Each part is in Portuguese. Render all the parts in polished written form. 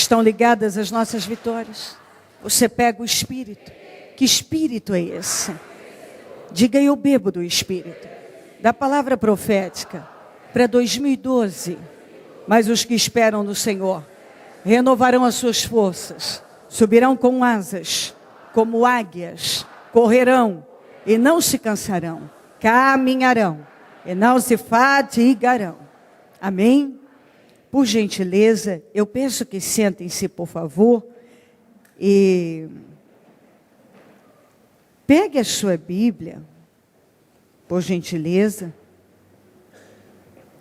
estão ligadas às nossas vitórias. Você pega o Espírito. Que Espírito é esse? Diga: eu bebo do Espírito. Da palavra profética para 2012. Mas os que esperam no Senhor renovarão as suas forças, subirão com asas, como águias, correrão e não se cansarão, caminharão e não se fatigarão. Amém? Por gentileza, eu peço que sentem-se, por favor, e pegue a sua Bíblia, por gentileza,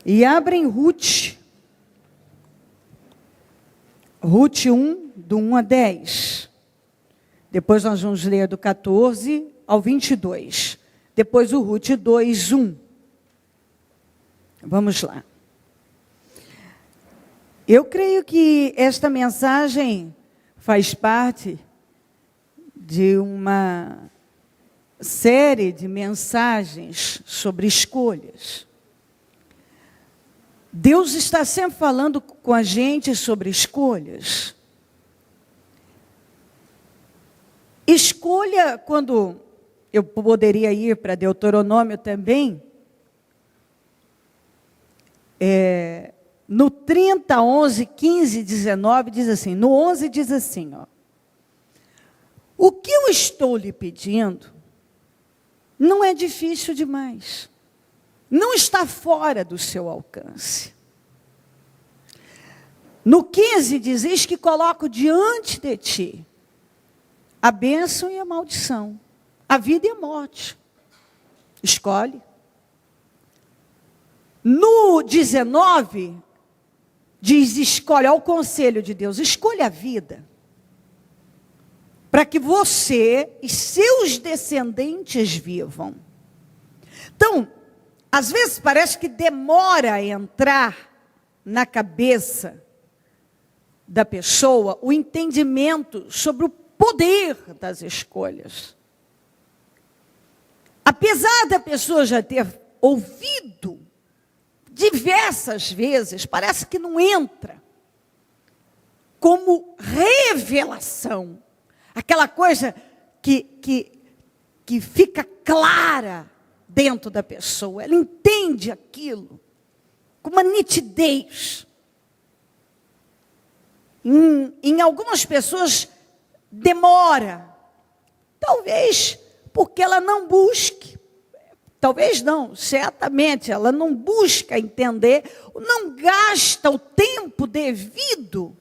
e abra em Ruth 1, do 1 a 10. Depois nós vamos ler do 14 ao 22. Depois o Ruth 2, 1. Vamos lá. Eu creio que esta mensagem faz parte de uma série de mensagens sobre escolhas. Deus está sempre falando com a gente sobre escolhas. Escolha, quando eu poderia ir para Deuteronômio também, no 30, 11, 15, 19, diz assim, no 11 diz assim, ó, o que eu estou lhe pedindo não é difícil demais. Não está fora do seu alcance. No 15 diz, eis que coloco diante de ti a bênção e a maldição, a vida e a morte. Escolhe. No 19, diz, escolhe, ao conselho de Deus, escolha a vida, para que você e seus descendentes vivam. Então, às vezes parece que demora a entrar na cabeça da pessoa o entendimento sobre o poder das escolhas. Apesar da pessoa já ter ouvido diversas vezes, parece que não entra como revelação. Aquela coisa que fica clara dentro da pessoa. Ela entende aquilo com uma nitidez. Em algumas pessoas demora. Talvez porque ela não busque. Talvez não, certamente ela não busca entender, não gasta o tempo devido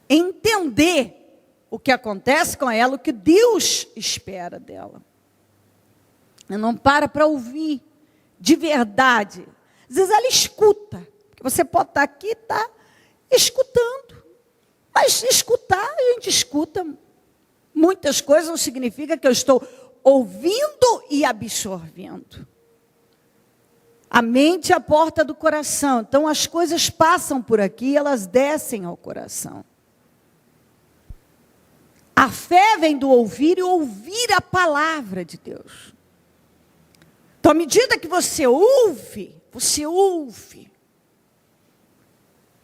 em entender o que acontece com ela, o que Deus espera dela. Ela não para ouvir de verdade. Às vezes ela escuta. Você pode estar aqui e estar escutando. Mas escutar, a gente escuta muitas coisas, não significa que eu estou ouvindo e absorvendo. A mente é a porta do coração. Então as coisas passam por aqui e elas descem ao coração. A fé vem do ouvir e ouvir a palavra de Deus. Então, à medida que você ouve,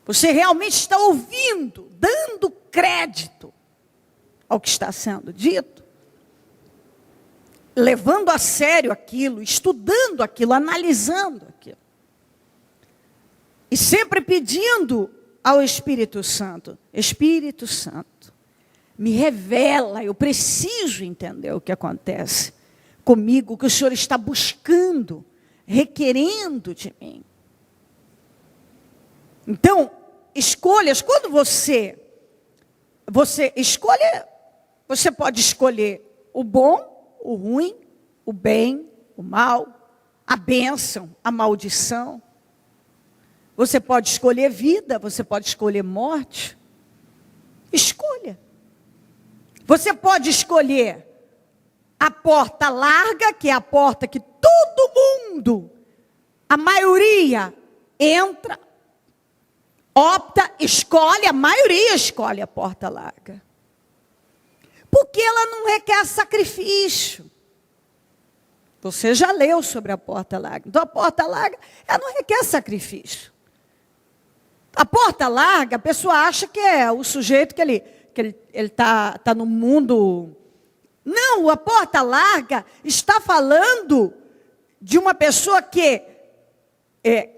você realmente está ouvindo, dando crédito ao que está sendo dito, levando a sério aquilo, estudando aquilo, analisando aquilo. E sempre pedindo ao Espírito Santo, Espírito Santo, me revela, eu preciso entender o que acontece comigo, o que o Senhor está buscando, requerendo de mim. Então, escolhas, quando você escolhe, você pode escolher o bom, o ruim, o bem, o mal, a bênção, a maldição. Você pode escolher vida, você pode escolher morte. Escolha. Você pode escolher a porta larga, que é a porta que todo mundo, a maioria, entra, opta, escolhe, a maioria escolhe a porta larga. Porque ela não requer sacrifício. Você já leu sobre a porta larga. Então a porta larga, ela não requer sacrifício. A porta larga, a pessoa acha que é o sujeito que ele tá no mundo. Não, a porta larga está falando de uma pessoa que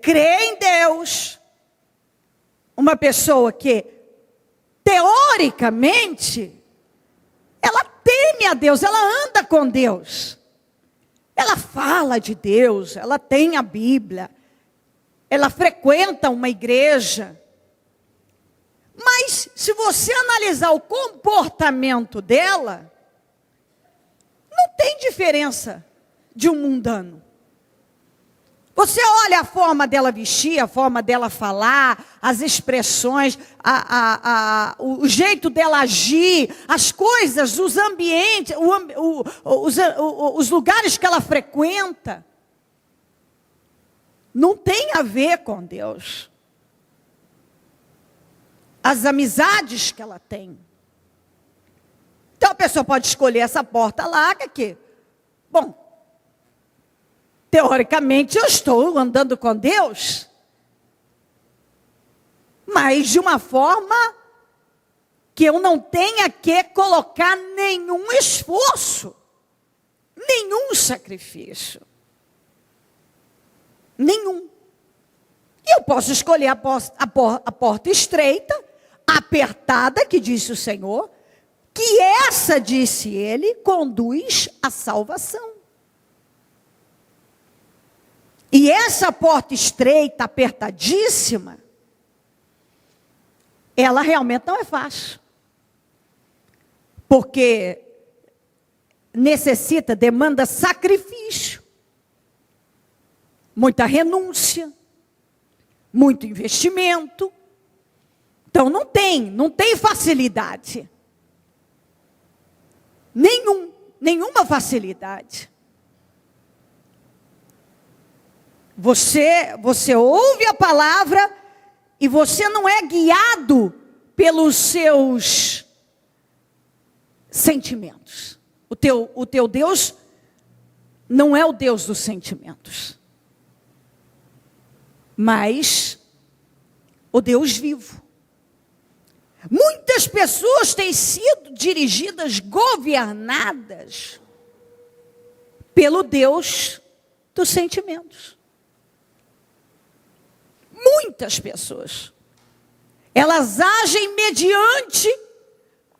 crê em Deus, uma pessoa que, teoricamente, ela teme a Deus, ela anda com Deus, ela fala de Deus, ela tem a Bíblia, ela frequenta uma igreja. Mas, se você analisar o comportamento dela, não tem diferença de um mundano. Você olha a forma dela vestir, a forma dela falar, as expressões, o jeito dela agir, as coisas, os ambientes, os lugares que ela frequenta. Não tem a ver com Deus. As amizades que ela tem. Então a pessoa pode escolher essa porta larga que, bom, teoricamente eu estou andando com Deus, mas de uma forma que eu não tenha que colocar nenhum esforço, nenhum sacrifício. Nenhum. E eu posso escolher a porta estreita, apertada, que disse o Senhor, que essa, disse ele, conduz à salvação. E essa porta estreita, apertadíssima, ela realmente não é fácil. Porque demanda sacrifício, muita renúncia, muito investimento. Então não tem facilidade. Nenhuma facilidade. Você ouve a palavra e você não é guiado pelos seus sentimentos. O teu Deus não é o Deus dos sentimentos, mas o Deus vivo. Muitas pessoas têm sido dirigidas, governadas pelo Deus dos sentimentos. Muitas pessoas. Elas agem mediante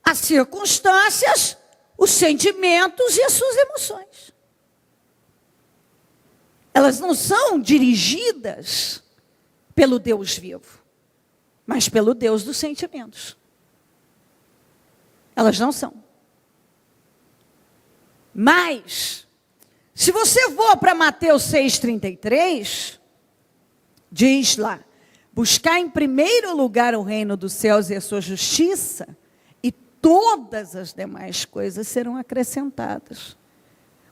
as circunstâncias, os sentimentos e as suas emoções. Elas não são dirigidas pelo Deus vivo, mas pelo Deus dos sentimentos. Elas não são. Mas, se você for para Mateus 6,33, diz lá: buscar em primeiro lugar o reino dos céus e a sua justiça, e todas as demais coisas serão acrescentadas.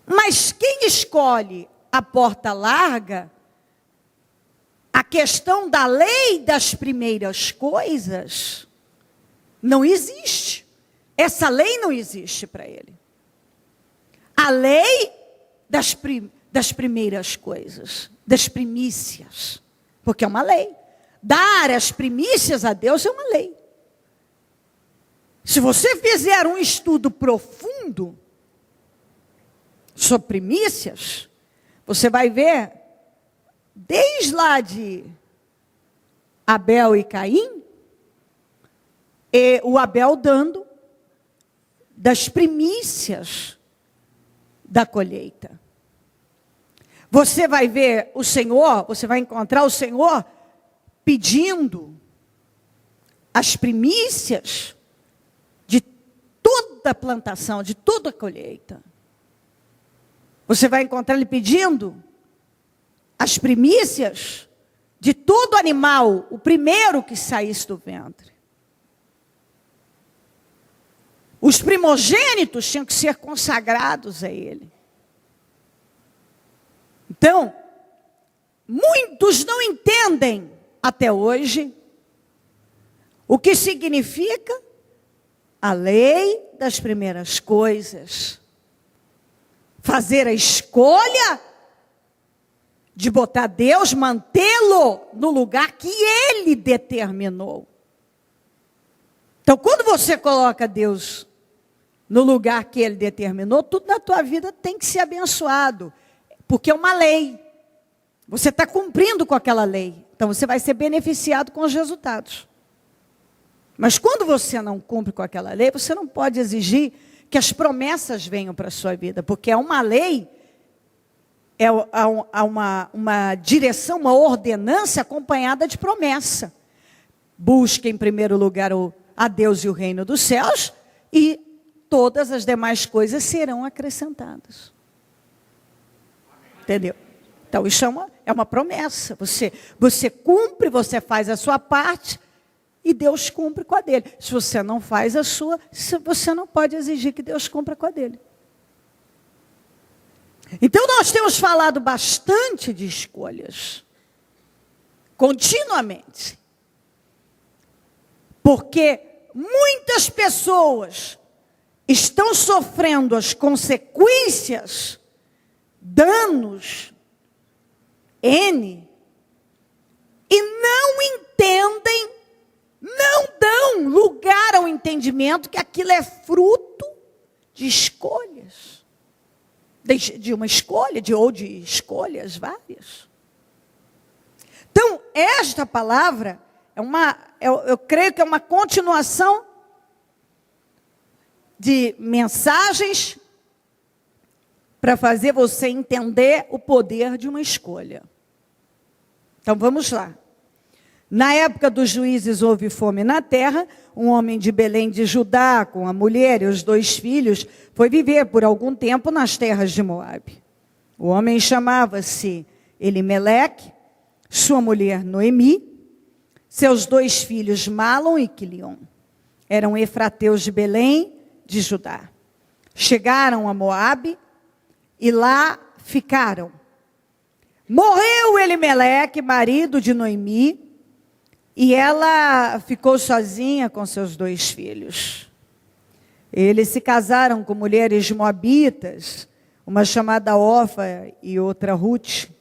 Mas quem escolhe a porta larga, a questão da lei das primeiras coisas, não existe. Essa lei não existe para ele. A lei das primeiras coisas, das primícias, porque é uma lei. Dar as primícias a Deus é uma lei. Se você fizer um estudo profundo sobre primícias, você vai ver, desde lá de Abel e Caim, o Abel dando das primícias da colheita. Você vai ver o Senhor, você vai encontrar o Senhor pedindo as primícias de toda a plantação, de toda a colheita. Você vai encontrar Ele pedindo as primícias de todo animal, o primeiro que saísse do ventre. Os primogênitos tinham que ser consagrados a Ele. Então, muitos não entendem até hoje o que significa a lei das primeiras coisas. Fazer a escolha de botar Deus, mantê-lo colocá-lo no lugar que Ele determinou. Então, quando você coloca Deus no lugar que Ele determinou, tudo na tua vida tem que ser abençoado, porque é uma lei. Você está cumprindo com aquela lei, então você vai ser beneficiado com os resultados. Mas quando você não cumpre com aquela lei, você não pode exigir que as promessas venham para a sua vida, porque é uma lei, é uma direção, uma ordenança acompanhada de promessa. Busque em primeiro lugar a Deus e o reino dos céus, e todas as demais coisas serão acrescentadas. Entendeu? Então, isso é uma promessa. Você cumpre, você faz a sua parte, e Deus cumpre com a dele. Se você não faz a sua, você não pode exigir que Deus cumpra com a dele. Então, nós temos falado bastante de escolhas. Continuamente. Porque muitas pessoas estão sofrendo as consequências, danos, e não entendem, não dão lugar ao entendimento que aquilo é fruto de escolhas. De uma escolha, ou de escolhas várias. Então, esta palavra eu creio que é uma continuação de mensagens para fazer você entender o poder de uma escolha. Então, vamos lá. Na época dos juízes houve fome na terra. Um homem de Belém de Judá, com a mulher e os 2 filhos, foi viver por algum tempo nas terras de Moabe. O homem chamava-se Elimeleque, sua mulher Noemi, seus 2 filhos Malom e Quilion. Eram efrateus de Belém de Judá. Chegaram a Moabe e lá ficaram. Morreu Elimeleque, marido de Noemi, e ela ficou sozinha com seus 2 filhos. Eles se casaram com mulheres moabitas, uma chamada Orfa e outra Ruth.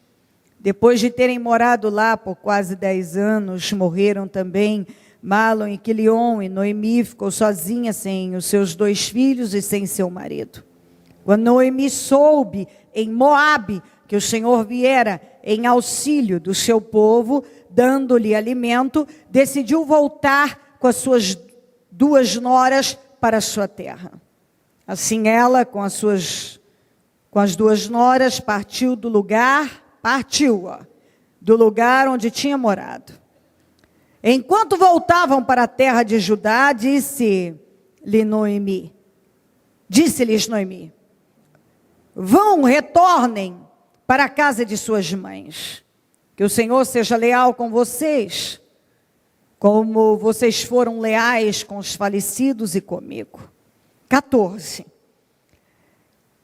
Depois de terem morado lá por quase 10 anos, morreram também Malom e Quilion, e Noemi ficou sozinha sem os seus 2 filhos e sem seu marido. Quando Noemi soube em Moabe que o Senhor viera em auxílio do seu povo, dando-lhe alimento, decidiu voltar com as suas 2 noras para a sua terra. Assim ela, com as 2 noras, partiu do lugar onde tinha morado. Enquanto voltavam para a terra de Judá, disse-lhes Noemi, retornem para a casa de suas mães. Que o Senhor seja leal com vocês, como vocês foram leais com os falecidos e comigo. 14.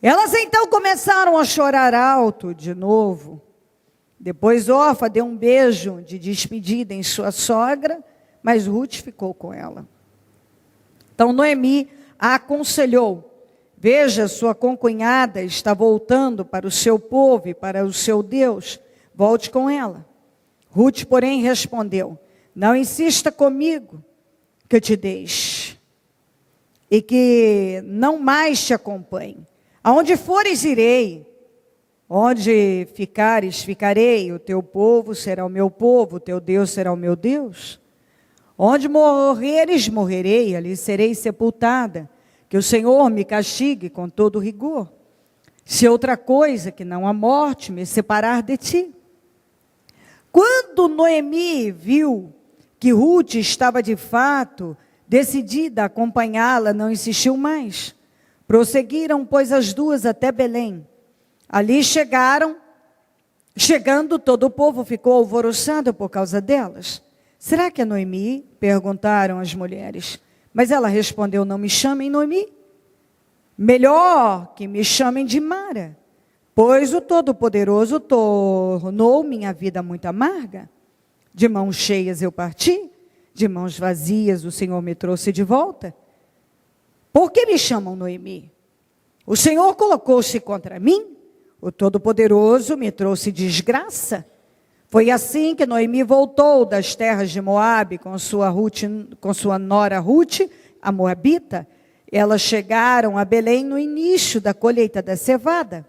Elas então começaram a chorar alto de novo. Depois Orfa deu um beijo de despedida em sua sogra, mas Ruth ficou com ela. Então Noemi a aconselhou: veja, sua concunhada está voltando para o seu povo e para o seu Deus, volte com ela. Ruth, porém, respondeu: não insista comigo que eu te deixe, e que não mais te acompanhe. Aonde fores, irei. Onde ficares, ficarei. O teu povo será o meu povo, o teu Deus será o meu Deus. Onde morreres, morrerei, ali serei sepultada. Que o Senhor me castigue com todo rigor, se outra coisa que não a morte me separar de ti. Quando Noemi viu que Ruth estava de fato decidida a acompanhá-la, não insistiu mais. Prosseguiram, pois, as 2 até Belém. Ali chegando, todo o povo ficou alvoroçado por causa delas. Será que é Noemi? Perguntaram as mulheres. Mas ela respondeu: não me chamem Noemi. Melhor que me chamem de Mara, pois o Todo-Poderoso tornou minha vida muito amarga. De mãos cheias eu parti, de mãos vazias o Senhor me trouxe de volta. Por que me chamam Noemi? O Senhor colocou-se contra mim, o Todo-Poderoso me trouxe desgraça. Foi assim que Noemi voltou das terras de Moabe com sua nora Ruth, a moabita. Elas chegaram a Belém no início da colheita da cevada.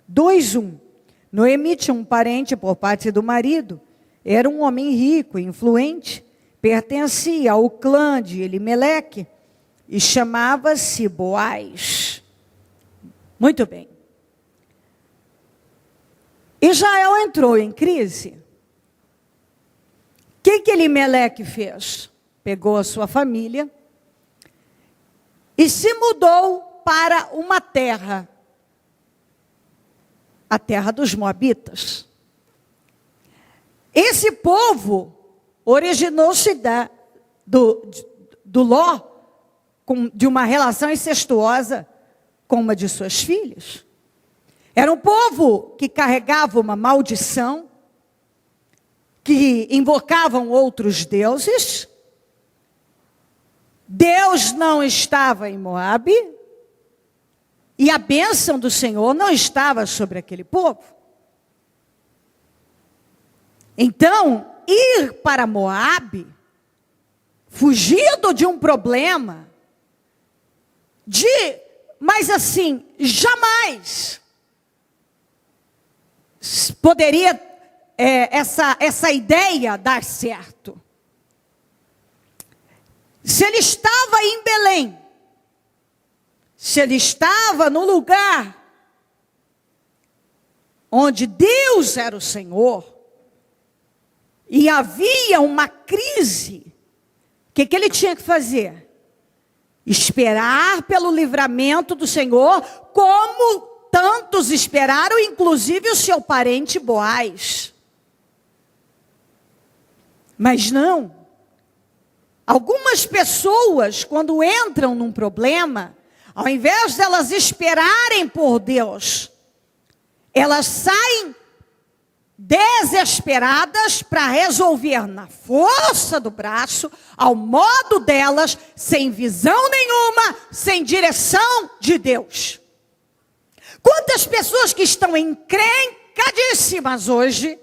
2:1. Noemi tinha um parente por parte do marido. Era um homem rico e influente. Pertencia ao clã de Elimeleque e chamava-se Boaz. Muito bem. Israel entrou em crise. O que Elimeleque fez? Pegou a sua família e se mudou para uma terra, a terra dos Moabitas. Esse povo originou-se do Ló, de uma relação incestuosa com uma de suas filhas. Era um povo que carregava uma maldição, que invocavam outros deuses. Deus não estava em Moabe, e a bênção do Senhor não estava sobre aquele povo. Então, ir para Moabe, fugido de um problema, mas assim, jamais poderia essa ideia dar certo. Se ele estava em Belém, se ele estava no lugar onde Deus era o Senhor, e havia uma crise, o que ele tinha que fazer? Esperar pelo livramento do Senhor, como tantos esperaram, inclusive o seu parente Boaz. Mas não. Algumas pessoas, quando entram num problema, ao invés delas esperarem por Deus, elas saem desesperadas para resolver na força do braço, ao modo delas, sem visão nenhuma, sem direção de Deus. Quantas pessoas que estão encrencadíssimas hoje,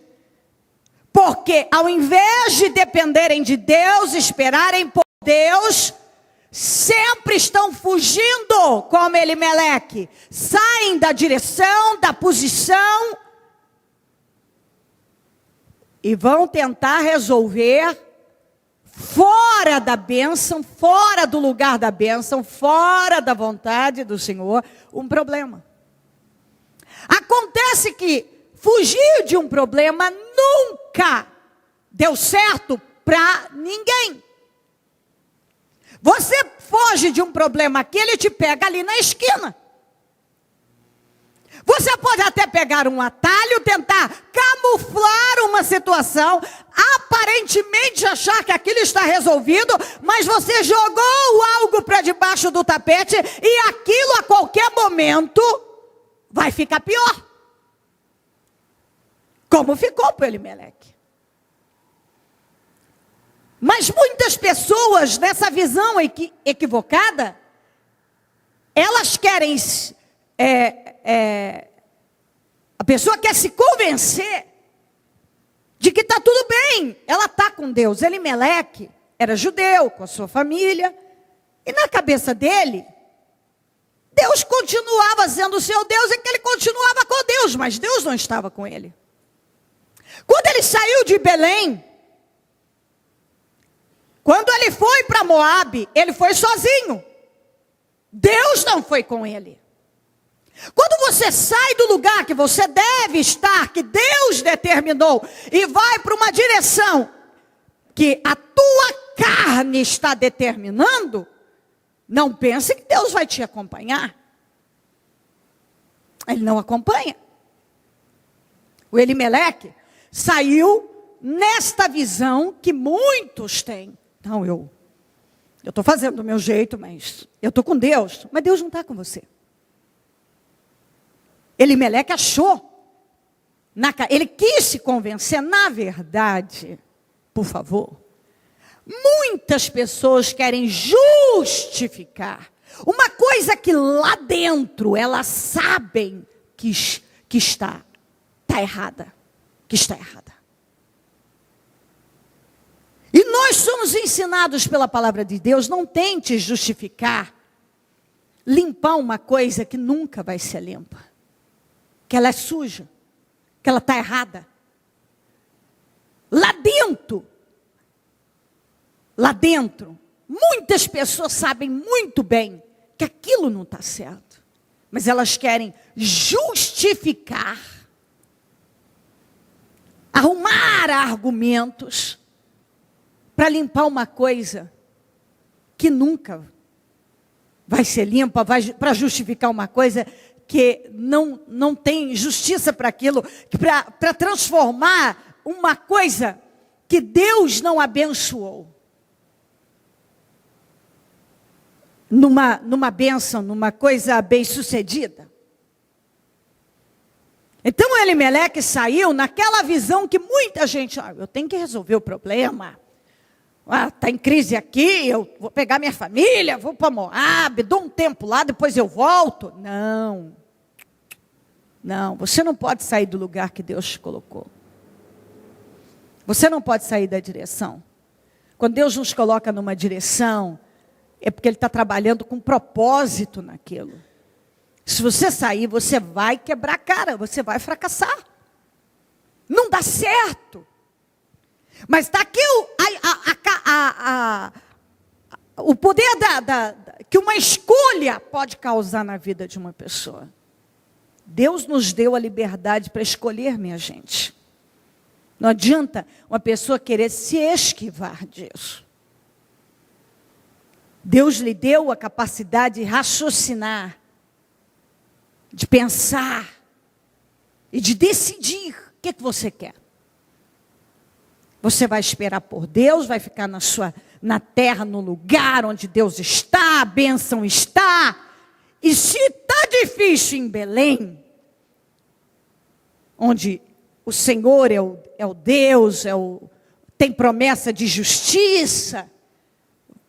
porque ao invés de dependerem de Deus, esperarem por Deus, sempre estão fugindo como Elimeleque, saem da direção, da posição, e vão tentar resolver fora da bênção, fora do lugar da bênção, fora da vontade do Senhor, um problema. Acontece que fugir de um problema nunca deu certo para ninguém. Você foge de um problema aqui, ele te pega ali na esquina. Você pode até pegar um atalho, tentar camuflar uma situação, aparentemente achar que aquilo está resolvido, mas você jogou algo para debaixo do tapete e aquilo a qualquer momento vai ficar pior. Como ficou para Elimeleque. Mas muitas pessoas nessa visão equivocada, elas querem... a pessoa quer se convencer de que está tudo bem, ela está com Deus. Elimeleque era judeu, com a sua família, e na cabeça dele, Deus continuava sendo o seu Deus, e que ele continuava com Deus, mas Deus não estava com ele. Quando ele saiu de Belém, quando ele foi para Moabe, ele foi sozinho. Deus não foi com ele. Quando você sai do lugar que você deve estar, que Deus determinou, e vai para uma direção que a tua carne está determinando, não pense que Deus vai te acompanhar. Ele não acompanha. O Elimeleque saiu nesta visão que muitos têm. Não, eu estou fazendo do meu jeito, mas eu estou com Deus. Mas Deus não está com você. Elimeleque achou, ele quis se convencer, na verdade, por favor, muitas pessoas querem justificar uma coisa que lá dentro elas sabem que está errada, que está errada. somos ensinados pela palavra de Deus, não tente justificar, limpar uma coisa que nunca vai ser limpa. Que ela é suja, que ela está errada. Lá dentro, muitas pessoas sabem muito bem que aquilo não está certo. Mas elas querem justificar, arrumar argumentos para limpar uma coisa que nunca vai ser limpa, para justificar uma coisa que não tem justiça para aquilo, para transformar uma coisa que Deus não abençoou numa bênção, numa coisa bem-sucedida. Então o Elimeleque saiu naquela visão que muita gente, eu tenho que resolver o problema. Está em crise aqui, eu vou pegar minha família, vou para Moabe, dou um tempo lá, depois eu volto. Não, você não pode sair do lugar que Deus te colocou. Você não pode sair da direção. Quando Deus nos coloca numa direção, é porque Ele está trabalhando com propósito naquilo. Se você sair, você vai quebrar a cara, você vai fracassar. Não dá certo. Mas está aqui o poder que uma escolha pode causar na vida de uma pessoa. Deus nos deu a liberdade para escolher, minha gente. Não adianta uma pessoa querer se esquivar disso. Deus lhe deu a capacidade de raciocinar, de pensar e de decidir o que você quer. Você vai esperar por Deus, vai ficar na terra, no lugar onde Deus está, a bênção está. E se está difícil em Belém, onde o Senhor é o Deus, tem promessa de justiça,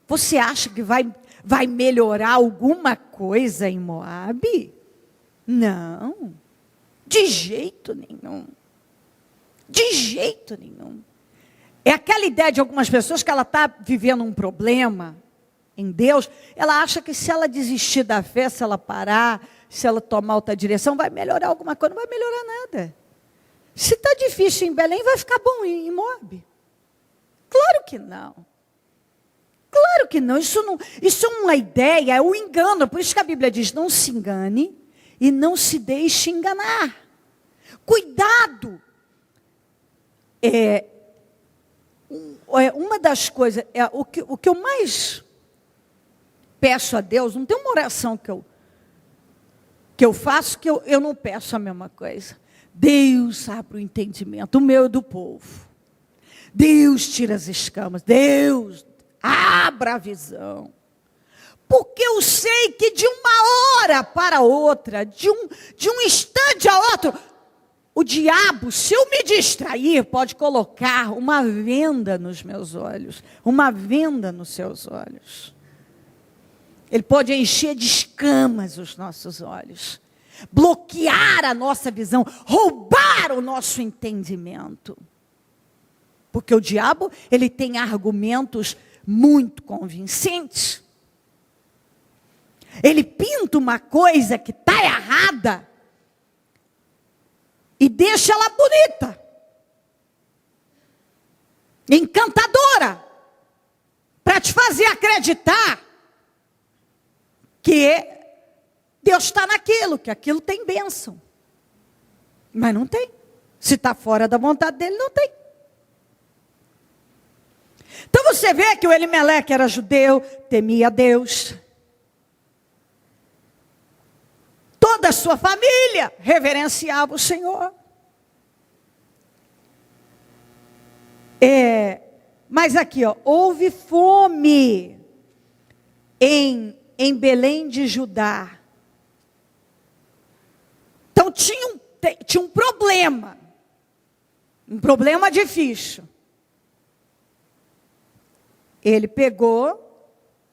você acha que vai melhorar alguma coisa em Moabe? Não, de jeito nenhum. De jeito nenhum. É aquela ideia de algumas pessoas que ela está vivendo um problema em Deus, ela acha que se ela desistir da fé, se ela parar, se ela tomar outra direção, vai melhorar alguma coisa. Não vai melhorar nada. Se está difícil em Belém, vai ficar bom em Moabe? Claro que não. Claro que não. Isso é uma ideia, é um engano. Por isso que a Bíblia diz, não se engane e não se deixe enganar. Cuidado. Uma das coisas, o que eu mais peço a Deus, não tem uma oração que eu faço que eu não peço a mesma coisa. Deus abre o entendimento, o meu e do povo. Deus tira as escamas. Deus abra a visão. Porque eu sei que de uma hora para outra, de um instante a outro, o diabo, se eu me distrair, pode colocar uma venda nos meus olhos, uma venda nos seus olhos. Ele pode encher de escamas os nossos olhos, bloquear a nossa visão, roubar o nosso entendimento. Porque o diabo, ele tem argumentos muito convincentes. Ele pinta uma coisa que está errada e deixa ela bonita, encantadora, para te fazer acreditar que Deus está naquilo, que aquilo tem bênção. Mas não tem. Se está fora da vontade dele, não tem. Então você vê que o Elimeleque era judeu, temia Deus. Toda a sua família reverenciava o Senhor. Mas aqui, houve fome em Belém de Judá. Então tinha um problema difícil. Ele pegou,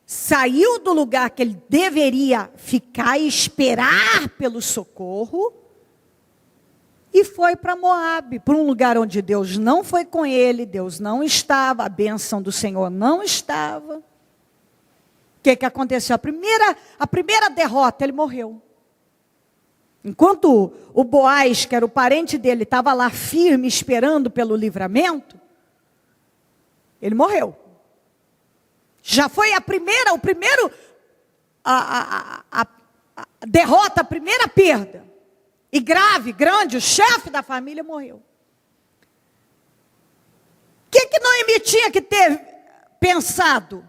saiu do lugar que ele deveria ficar e esperar pelo socorro, e foi para Moabe, para um lugar onde Deus não foi com ele, Deus não estava, a bênção do Senhor não estava. O que aconteceu? A primeira derrota, ele morreu. Enquanto o Boaz, que era o parente dele, estava lá firme, esperando pelo livramento, ele morreu. Já foi a derrota, a primeira perda. E grande, o chefe da família morreu. O que Noemi tinha que ter pensado?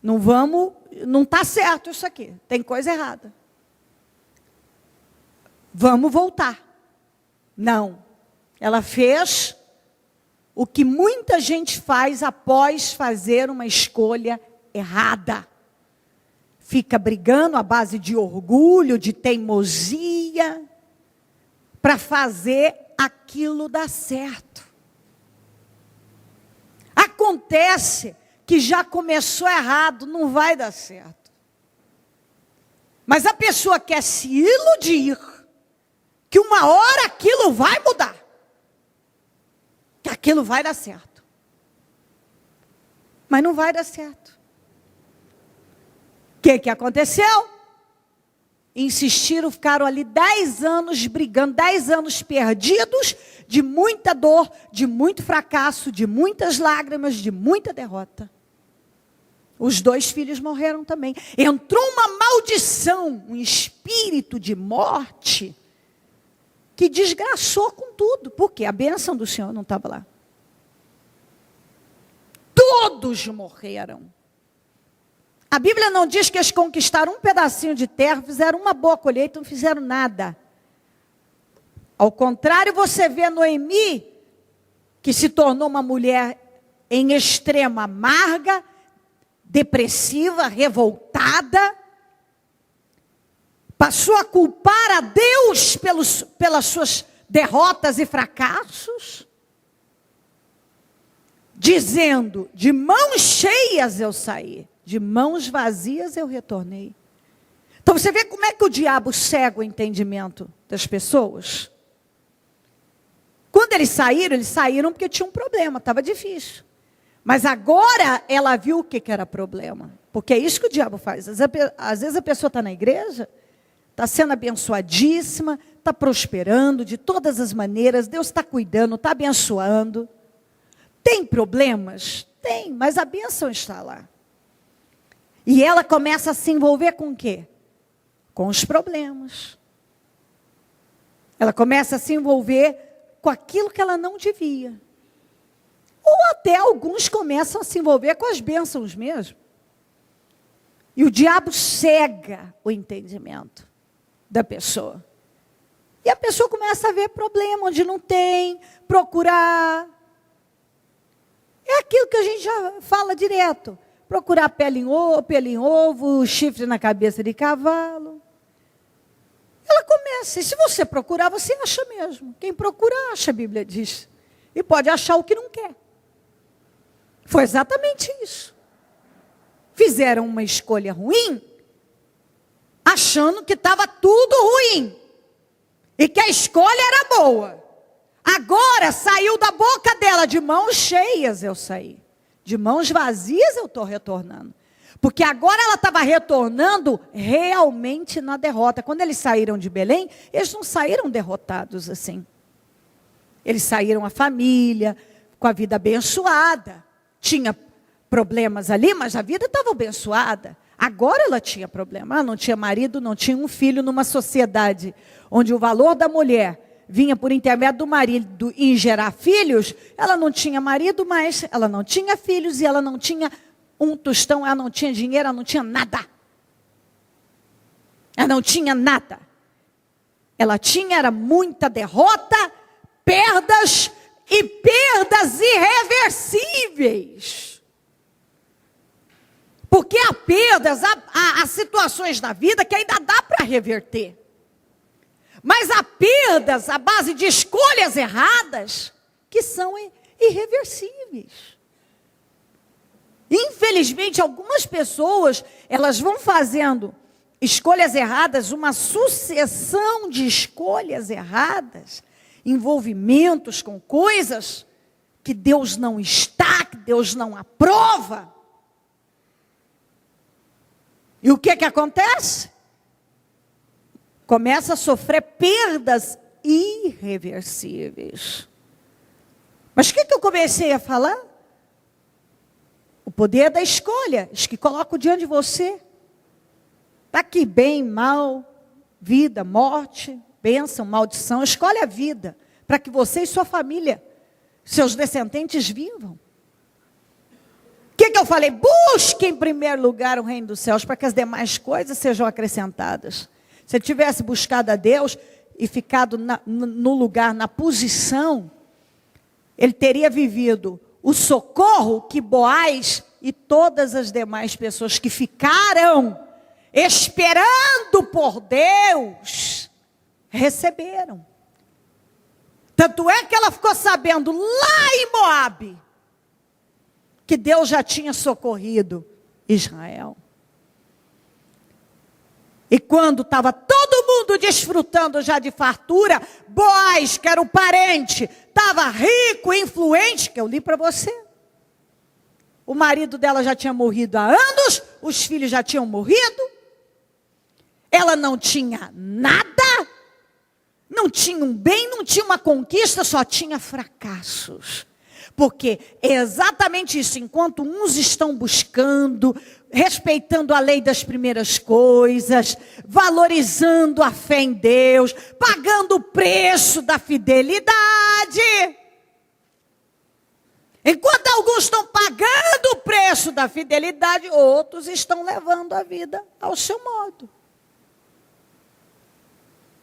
Não está certo isso aqui, tem coisa errada. Vamos voltar. Não. Ela fez o que muita gente faz após fazer uma escolha errada. Fica brigando à base de orgulho, de teimosia, para fazer aquilo dar certo. Acontece que já começou errado, não vai dar certo. Mas a pessoa quer se iludir que uma hora aquilo vai mudar. Que aquilo vai dar certo. Mas não vai dar certo. O que aconteceu? Insistiram, ficaram ali 10 anos brigando, 10 anos perdidos, de muita dor, de muito fracasso, de muitas lágrimas, de muita derrota. Os 2 filhos morreram também. Entrou uma maldição, um espírito de morte, que desgraçou com tudo, porque a bênção do Senhor não estava lá. Todos morreram. A Bíblia não diz que eles conquistaram um pedacinho de terra, fizeram uma boa colheita, não fizeram nada. Ao contrário, você vê Noemi, que se tornou uma mulher em extremo amarga, depressiva, revoltada, passou a culpar a Deus pelas suas derrotas e fracassos, dizendo, de mãos cheias eu saí, de mãos vazias eu retornei. Então você vê como é que o diabo cega o entendimento das pessoas. Quando eles saíram porque tinha um problema, estava difícil. Mas agora ela viu o que era problema. Porque é isso que o diabo faz. Às vezes a pessoa está na igreja, está sendo abençoadíssima, está prosperando de todas as maneiras, Deus está cuidando, está abençoando. Tem problemas? Tem, mas a bênção está lá. E ela começa a se envolver com o quê? Com os problemas. Ela começa a se envolver com aquilo que ela não devia. Ou até alguns começam a se envolver com as bênçãos mesmo. E o diabo cega o entendimento da pessoa. E a pessoa começa a ver problema onde não tem, procurar. É aquilo que a gente já fala direto. Procurar pele em ovo, chifre na cabeça de cavalo. Ela começa, e se você procurar, você acha mesmo. Quem procura, acha, a Bíblia diz. E pode achar o que não quer. Foi exatamente isso. Fizeram uma escolha ruim, achando que estava tudo ruim. E que a escolha era boa. Agora saiu da boca dela, de mãos cheias eu saí. De mãos vazias eu estou retornando. Porque agora ela estava retornando realmente na derrota. Quando eles saíram de Belém, eles não saíram derrotados assim. Eles saíram a família, com a vida abençoada. Tinha problemas ali, mas a vida estava abençoada. Agora ela tinha problema. Ela não tinha marido, não tinha um filho, numa sociedade onde o valor da mulher vinha por intermédio do marido em gerar filhos. Ela não tinha marido, mas ela não tinha filhos e ela não tinha um tostão, ela não tinha dinheiro, ela não tinha nada. Ela não tinha nada. Ela tinha era muita derrota, perdas e perdas irreversíveis. Porque há perdas, há situações na vida que ainda dá para reverter. Mas há perdas à base de escolhas erradas que são irreversíveis. Infelizmente, algumas pessoas, elas vão fazendo escolhas erradas, uma sucessão de escolhas erradas, envolvimentos com coisas que Deus não está, que Deus não aprova. E o que acontece? Começa a sofrer perdas irreversíveis. Mas o que eu comecei a falar? O poder da escolha, os que colocam diante de você. Está aqui bem, mal, vida, morte, bênção, maldição. Escolhe a vida, para que você e sua família, seus descendentes vivam. O que eu falei? Busque em primeiro lugar o reino dos céus, para que as demais coisas sejam acrescentadas. Se ele tivesse buscado a Deus e ficado no lugar, na posição, ele teria vivido o socorro que Boaz e todas as demais pessoas que ficaram esperando por Deus receberam. Tanto é que ela ficou sabendo lá em Moabe que Deus já tinha socorrido Israel. E quando estava todo mundo desfrutando já de fartura, Boaz, que era o parente, estava rico, influente, que eu li para você. O marido dela já tinha morrido há anos, os filhos já tinham morrido. Ela não tinha nada, não tinha um bem, não tinha uma conquista, só tinha fracassos. Porque é exatamente isso, enquanto uns estão buscando, respeitando a lei das primeiras coisas, valorizando a fé em Deus, pagando o preço da fidelidade. Enquanto alguns estão pagando o preço da fidelidade, outros estão levando a vida ao seu modo.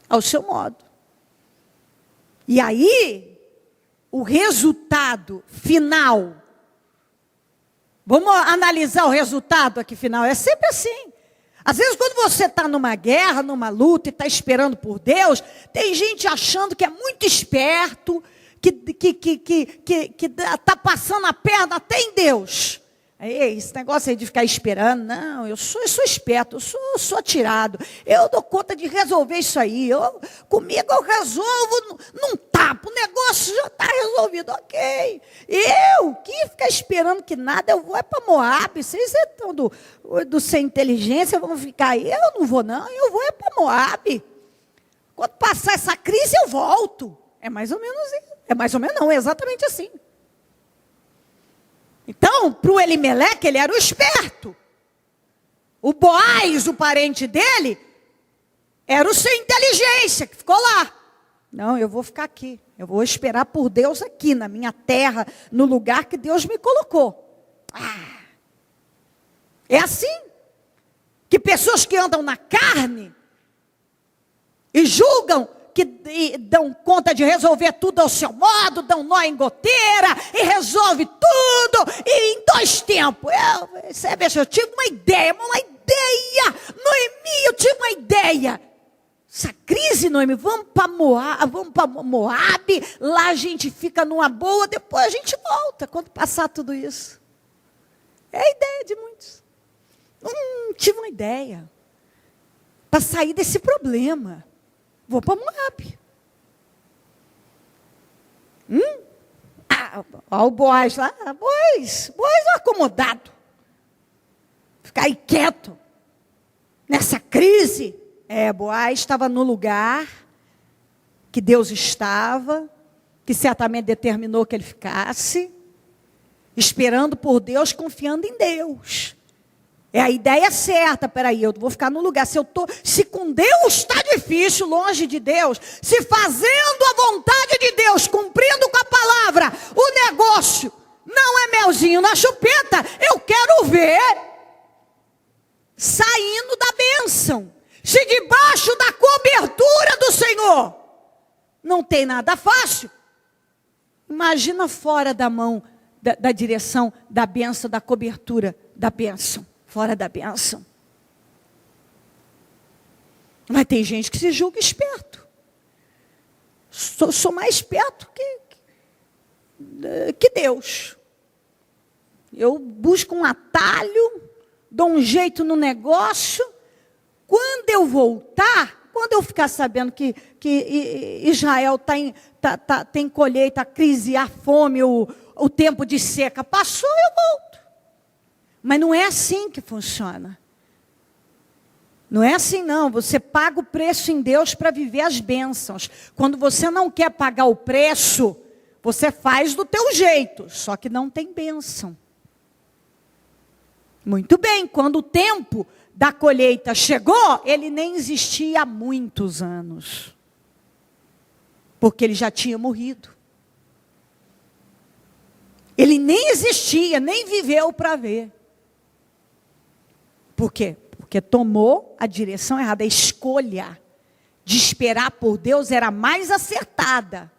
Ao seu modo. E aí, o resultado final, vamos analisar o resultado aqui final, é sempre assim. Às vezes quando você está numa guerra, numa luta e está esperando por Deus, tem gente achando que é muito esperto, que está passando a perna até em Deus. Aí, esse negócio aí de ficar esperando, não, eu sou esperto, eu sou atirado, eu dou conta de resolver isso aí, comigo eu resolvo num tapa, o negócio já está resolvido, ok. Eu que ficar esperando que nada, eu vou é para Moabe, vocês estão do sem inteligência, vão ficar aí, eu não vou não, eu vou é para Moabe. Quando passar essa crise eu volto. É mais ou menos isso, não, é exatamente assim. Então, para o Elimeleque, ele era o esperto. O Boaz, o parente dele, era o sem inteligência, que ficou lá. Não, eu vou ficar aqui. Eu vou esperar por Deus aqui, na minha terra, no lugar que Deus me colocou. É assim que pessoas que andam na carne e julgam que dão conta de resolver tudo ao seu modo, dão nó em goteira e resolve tudo e em 2 tempos. Eu tive uma ideia, Noemi, eu tive uma ideia. Essa crise, Noemi, vamos para Moabe, lá a gente fica numa boa, depois a gente volta, quando passar tudo isso. É a ideia de muitos. Tive uma ideia para sair desse problema. Vou para Moabe. Olha o Boaz lá. Boaz acomodado. Ficar aí quieto. Nessa crise. Boaz estava no lugar que Deus estava, que certamente determinou que ele ficasse, esperando por Deus, confiando em Deus. É a ideia certa, peraí, eu vou ficar no lugar. Se com Deus está difícil, longe de Deus, se fazendo a vontade de Deus, cumprindo com a palavra, o negócio não é melzinho na chupeta, eu quero ver saindo da bênção. Se debaixo da cobertura do Senhor não tem nada fácil, imagina fora da mão, da direção da bênção, da cobertura da bênção. Fora da bênção. Mas tem gente que se julga esperto. Sou mais esperto que Deus. Eu busco um atalho, dou um jeito no negócio. Quando quando eu voltar, quando eu ficar sabendo que Israel tem colheita, a crise, a fome, o tempo de seca passou, eu volto. Mas não é assim que funciona. Não é assim não, você paga o preço em Deus para viver as bênçãos. Quando você não quer pagar o preço, você faz do teu jeito, só que não tem bênção. Muito bem, quando o tempo da colheita chegou, ele nem existia há muitos anos. Porque ele já tinha morrido. Ele nem existia, nem viveu para ver. Por quê? Porque tomou a direção errada. A escolha de esperar por Deus era mais acertada.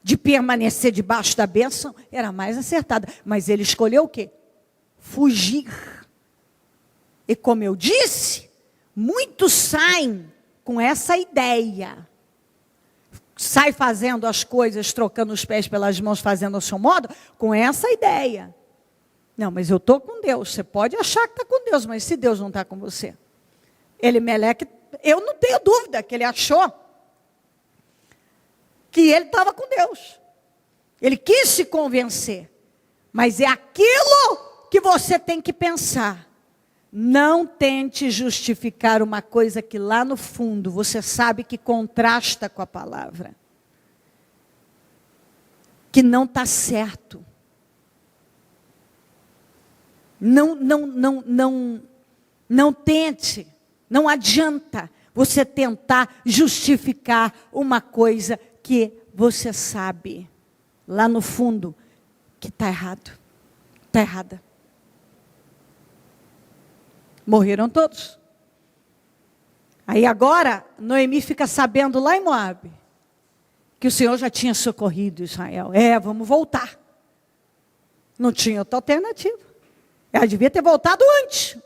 De permanecer debaixo da bênção era mais acertada. Mas ele escolheu o quê? Fugir. E como eu disse, muitos saem com essa ideia. Sai fazendo as coisas, trocando os pés pelas mãos, fazendo ao seu modo, com essa ideia. Não, mas eu estou com Deus. Você pode achar que está com Deus, mas se Deus não está com você. Elimeleque, eu não tenho dúvida que ele achou que ele estava com Deus. Ele quis se convencer. Mas é aquilo que você tem que pensar. Não tente justificar uma coisa que lá no fundo você sabe que contrasta com a palavra. Que não está certo. Não tente, não adianta você tentar justificar uma coisa que você sabe, lá no fundo, que está errado, está errada. Morreram todos. Aí agora, Noemi fica sabendo lá em Moabe, que o Senhor já tinha socorrido Israel. Vamos voltar. Não tinha outra alternativa. Ela devia ter voltado antes.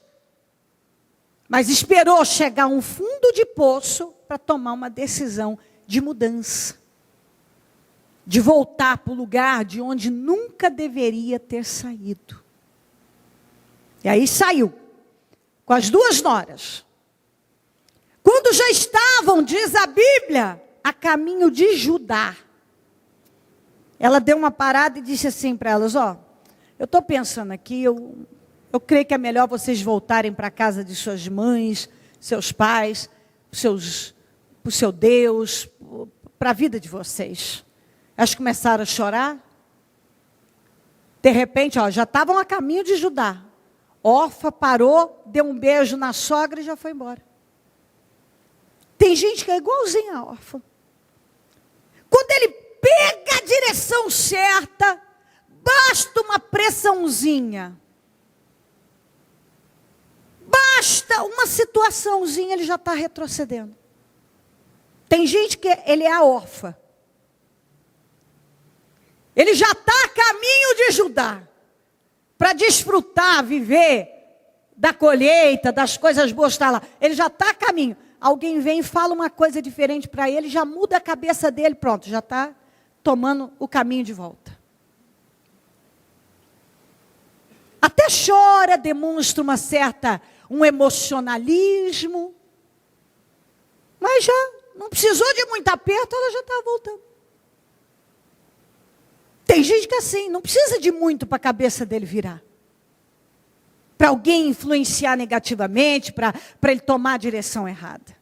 Mas esperou chegar a um fundo de poço para tomar uma decisão de mudança. De voltar para o lugar de onde nunca deveria ter saído. E aí saiu. Com as duas noras. Quando já estavam, diz a Bíblia, a caminho de Judá. Ela deu uma parada e disse assim para elas, eu estou pensando aqui, eu creio que é melhor vocês voltarem para a casa de suas mães, seus pais, para o seu Deus, para a vida de vocês. Elas começaram a chorar. De repente, já estavam a caminho de Judá. Orfa parou, deu um beijo na sogra e já foi embora. Tem gente que é igualzinha a Orfa. Quando ele pega a direção certa, basta uma pressãozinha. Basta uma situaçãozinha, ele já está retrocedendo. Tem gente que ele é a Orfa. Ele já está a caminho de Judá. Para desfrutar, viver da colheita, das coisas boas, está lá. Ele já está a caminho. Alguém vem e fala uma coisa diferente para ele, já muda a cabeça dele, pronto, já está tomando o caminho de volta. Até chora, demonstra um emocionalismo. Mas já não precisou de muito aperto, ela já está voltando. Tem gente que é assim, não precisa de muito para a cabeça dele virar. Para alguém influenciar negativamente, para ele tomar a direção errada.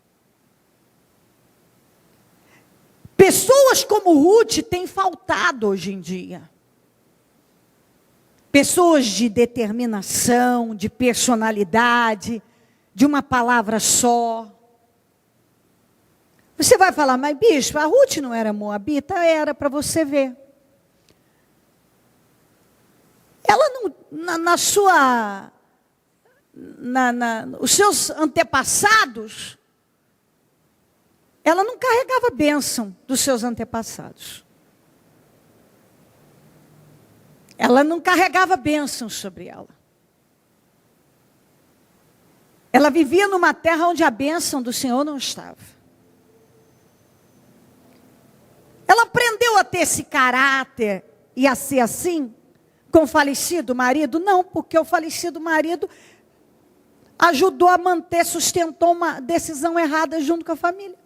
Pessoas como Ruth têm faltado hoje em dia. Pessoas de determinação, de personalidade, de uma palavra só. Você vai falar, mas bispo, a Ruth não era moabita? Era, para você ver. Ela não, os seus antepassados, ela não carregava a bênção dos seus antepassados. Ela não carregava bênção sobre ela. Ela vivia numa terra onde a bênção do Senhor não estava. Ela aprendeu a ter esse caráter e a ser assim com o falecido marido? Não, porque o falecido marido ajudou a manter, sustentou uma decisão errada junto com a família.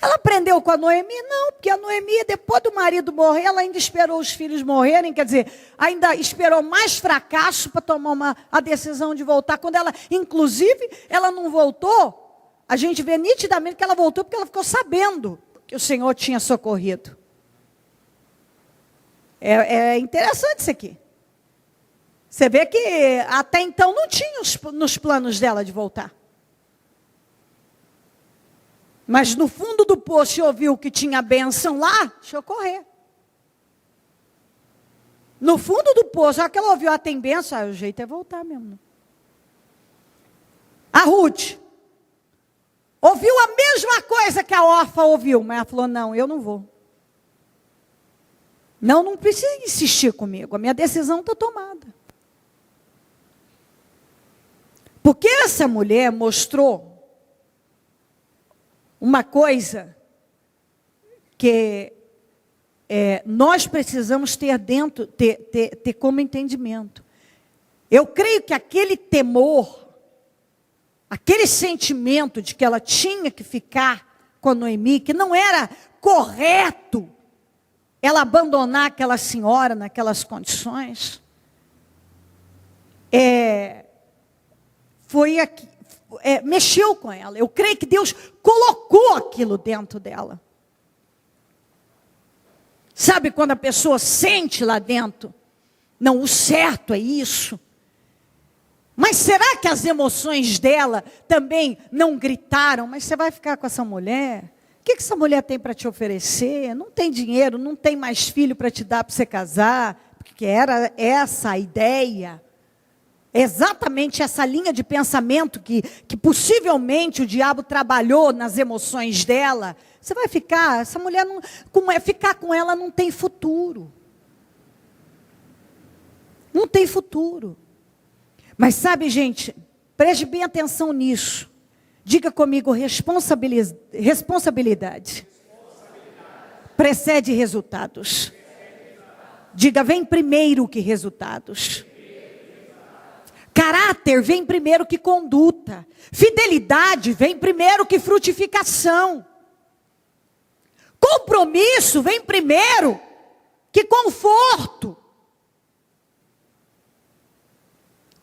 Ela aprendeu com a Noemi? Não, porque a Noemi, depois do marido morrer, ela ainda esperou os filhos morrerem, quer dizer, ainda esperou mais fracasso para tomar a decisão de voltar. Quando ela, inclusive, ela não voltou, a gente vê nitidamente que ela voltou porque ela ficou sabendo que o Senhor tinha socorrido. É interessante isso aqui. Você vê que até então não tinha nos planos dela de voltar. Mas no fundo do poço ouviu que tinha bênção lá, deixa eu correr. No fundo do poço, que ela ouviu, tem bênção, o jeito é voltar mesmo. A Ruth ouviu a mesma coisa que a Orfa ouviu, mas ela falou, não, eu não vou. Não precisa insistir comigo, a minha decisão está tomada. Porque essa mulher mostrou uma coisa que nós precisamos ter dentro, ter como entendimento. Eu creio que aquele temor, aquele sentimento de que ela tinha que ficar com a Noemi, que não era correto ela abandonar aquela senhora naquelas condições, mexeu com ela. Eu creio que Deus colocou aquilo dentro dela. Sabe quando a pessoa sente lá dentro? Não, o certo é isso. Mas será que as emoções dela também não gritaram? Mas você vai ficar com essa mulher? O que essa mulher tem para te oferecer? Não tem dinheiro, não tem mais filho para te dar para você casar. Porque era essa a ideia. Exatamente essa linha de pensamento que possivelmente o diabo trabalhou nas emoções dela. Você vai ficar, essa mulher, ficar com ela não tem futuro. Não tem futuro. Mas sabe, gente, preste bem atenção nisso. Diga comigo, responsabilidade. Precede resultados. Diga, vem primeiro que resultados. Caráter vem primeiro que conduta. Fidelidade vem primeiro que frutificação. Compromisso vem primeiro que conforto.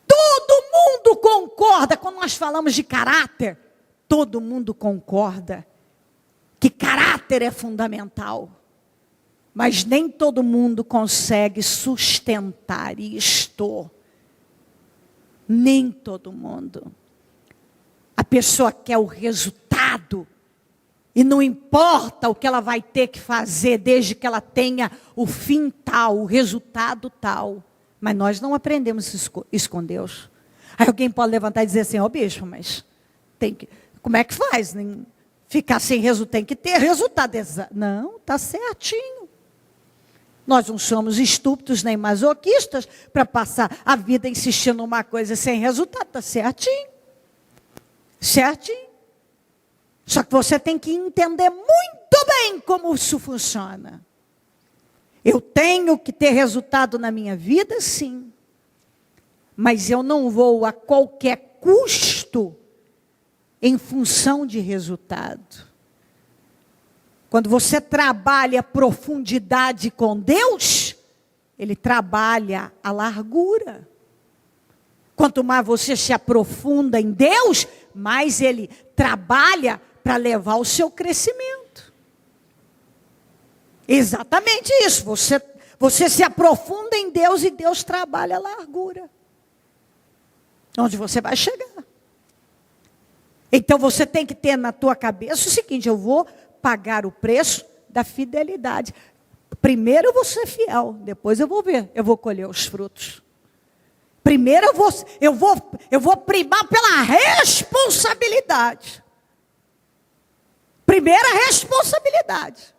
Todo mundo concorda, quando nós falamos de caráter, todo mundo concorda que caráter é fundamental. Mas nem todo mundo consegue sustentar isto. Nem todo mundo. A pessoa quer o resultado. E não importa o que ela vai ter que fazer, desde que ela tenha o fim tal, o resultado tal. Mas nós não aprendemos isso com Deus. Aí alguém pode levantar e dizer assim, bispo, mas como é que faz? Ficar sem resultado, tem que ter resultado. Não, está certinho. Nós não somos estúpidos nem masoquistas para passar a vida insistindo numa coisa sem resultado. Está certinho. Certinho. Só que você tem que entender muito bem como isso funciona. Eu tenho que ter resultado na minha vida, sim. Mas eu não vou a qualquer custo em função de resultado. Quando você trabalha profundidade com Deus, Ele trabalha a largura. Quanto mais você se aprofunda em Deus, mais Ele trabalha para levar o seu crescimento. Exatamente isso. Você se aprofunda em Deus e Deus trabalha a largura. Onde você vai chegar. Então você tem que ter na tua cabeça o seguinte, eu vou pagar o preço da fidelidade. Primeiro eu vou ser fiel, depois eu vou ver, eu vou colher os frutos. Primeiro eu vou primar pela responsabilidade. Primeira responsabilidade.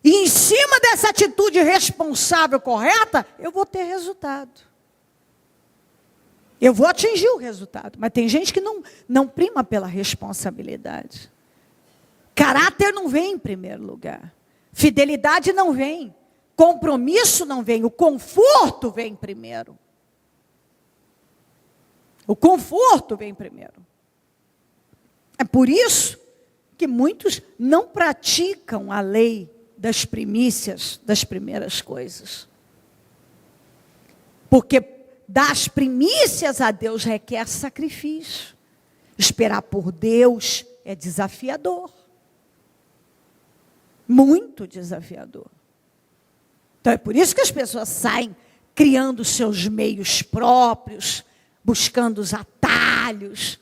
E em cima dessa atitude responsável correta, eu vou ter resultado. Eu vou atingir o resultado. Mas tem gente que não prima pela responsabilidade. Caráter não vem em primeiro lugar. Fidelidade não vem. Compromisso não vem. O conforto vem primeiro. O conforto vem primeiro. É por isso que muitos não praticam a lei das primícias, das primeiras coisas. Porque dar as primícias a Deus requer sacrifício. Esperar por Deus é desafiador. Muito desafiador. Então é por isso que as pessoas saem criando seus meios próprios, buscando os atalhos,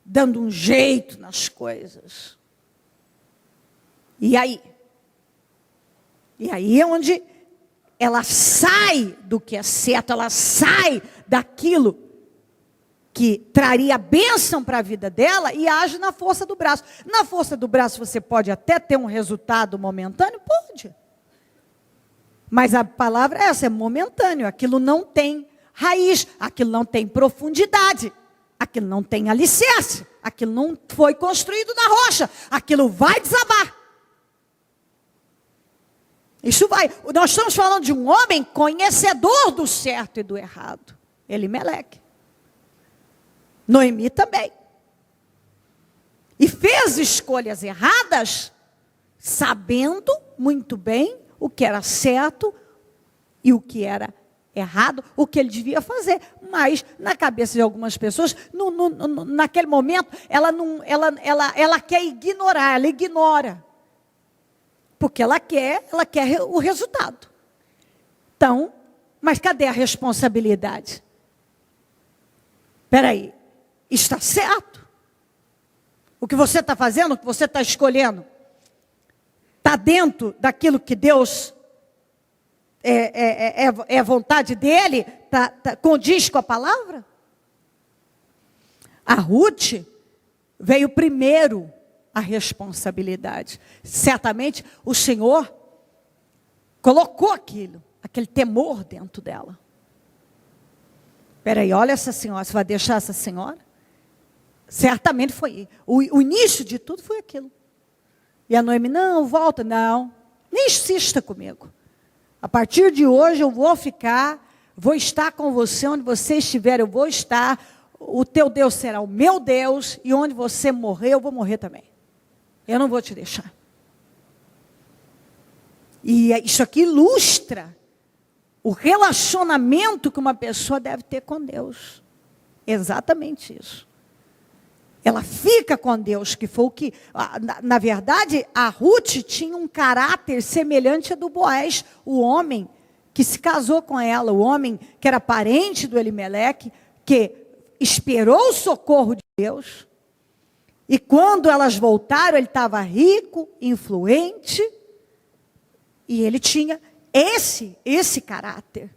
dando um jeito nas coisas. E aí? E aí é onde ela sai do que é certo, ela sai daquilo que traria bênção para a vida dela e age na força do braço. Na força do braço você pode até ter um resultado momentâneo? Pode. Mas a palavra é essa, é momentâneo. Aquilo não tem raiz, aquilo não tem profundidade, aquilo não tem alicerce, aquilo não foi construído na rocha, aquilo vai desabar. Isso vai. Nós estamos falando de um homem conhecedor do certo e do errado. Elimeleque. Noemi também. E fez escolhas erradas, sabendo muito bem o que era certo e o que era errado, o que ele devia fazer. Mas, na cabeça de algumas pessoas, naquele momento, ela quer ignorar, ela ignora. Porque ela quer o resultado. Então, mas cadê a responsabilidade? Espera aí, está certo? O que você está fazendo, o que você está escolhendo, está dentro daquilo que Deus é vontade dele? Condiz com a palavra? A Ruth veio primeiro a responsabilidade. Certamente o Senhor colocou aquele temor dentro dela. Espera aí, olha essa senhora, você vai deixar essa senhora? Certamente foi. O início de tudo foi aquilo. E a Noemi, não, volta, não. Nem insista comigo. A partir de hoje eu vou estar com você onde você estiver, eu vou estar. O teu Deus será o meu Deus, e onde você morrer, eu vou morrer também. Eu não vou te deixar. E isso aqui ilustra o relacionamento que uma pessoa deve ter com Deus. Exatamente isso. Ela fica com Deus, que foi o que... Na verdade, a Ruth tinha um caráter semelhante ao do Boaz, o homem que se casou com ela, o homem que era parente do Elimeleque, que esperou o socorro de Deus. E quando elas voltaram, ele estava rico, influente, e ele tinha esse caráter.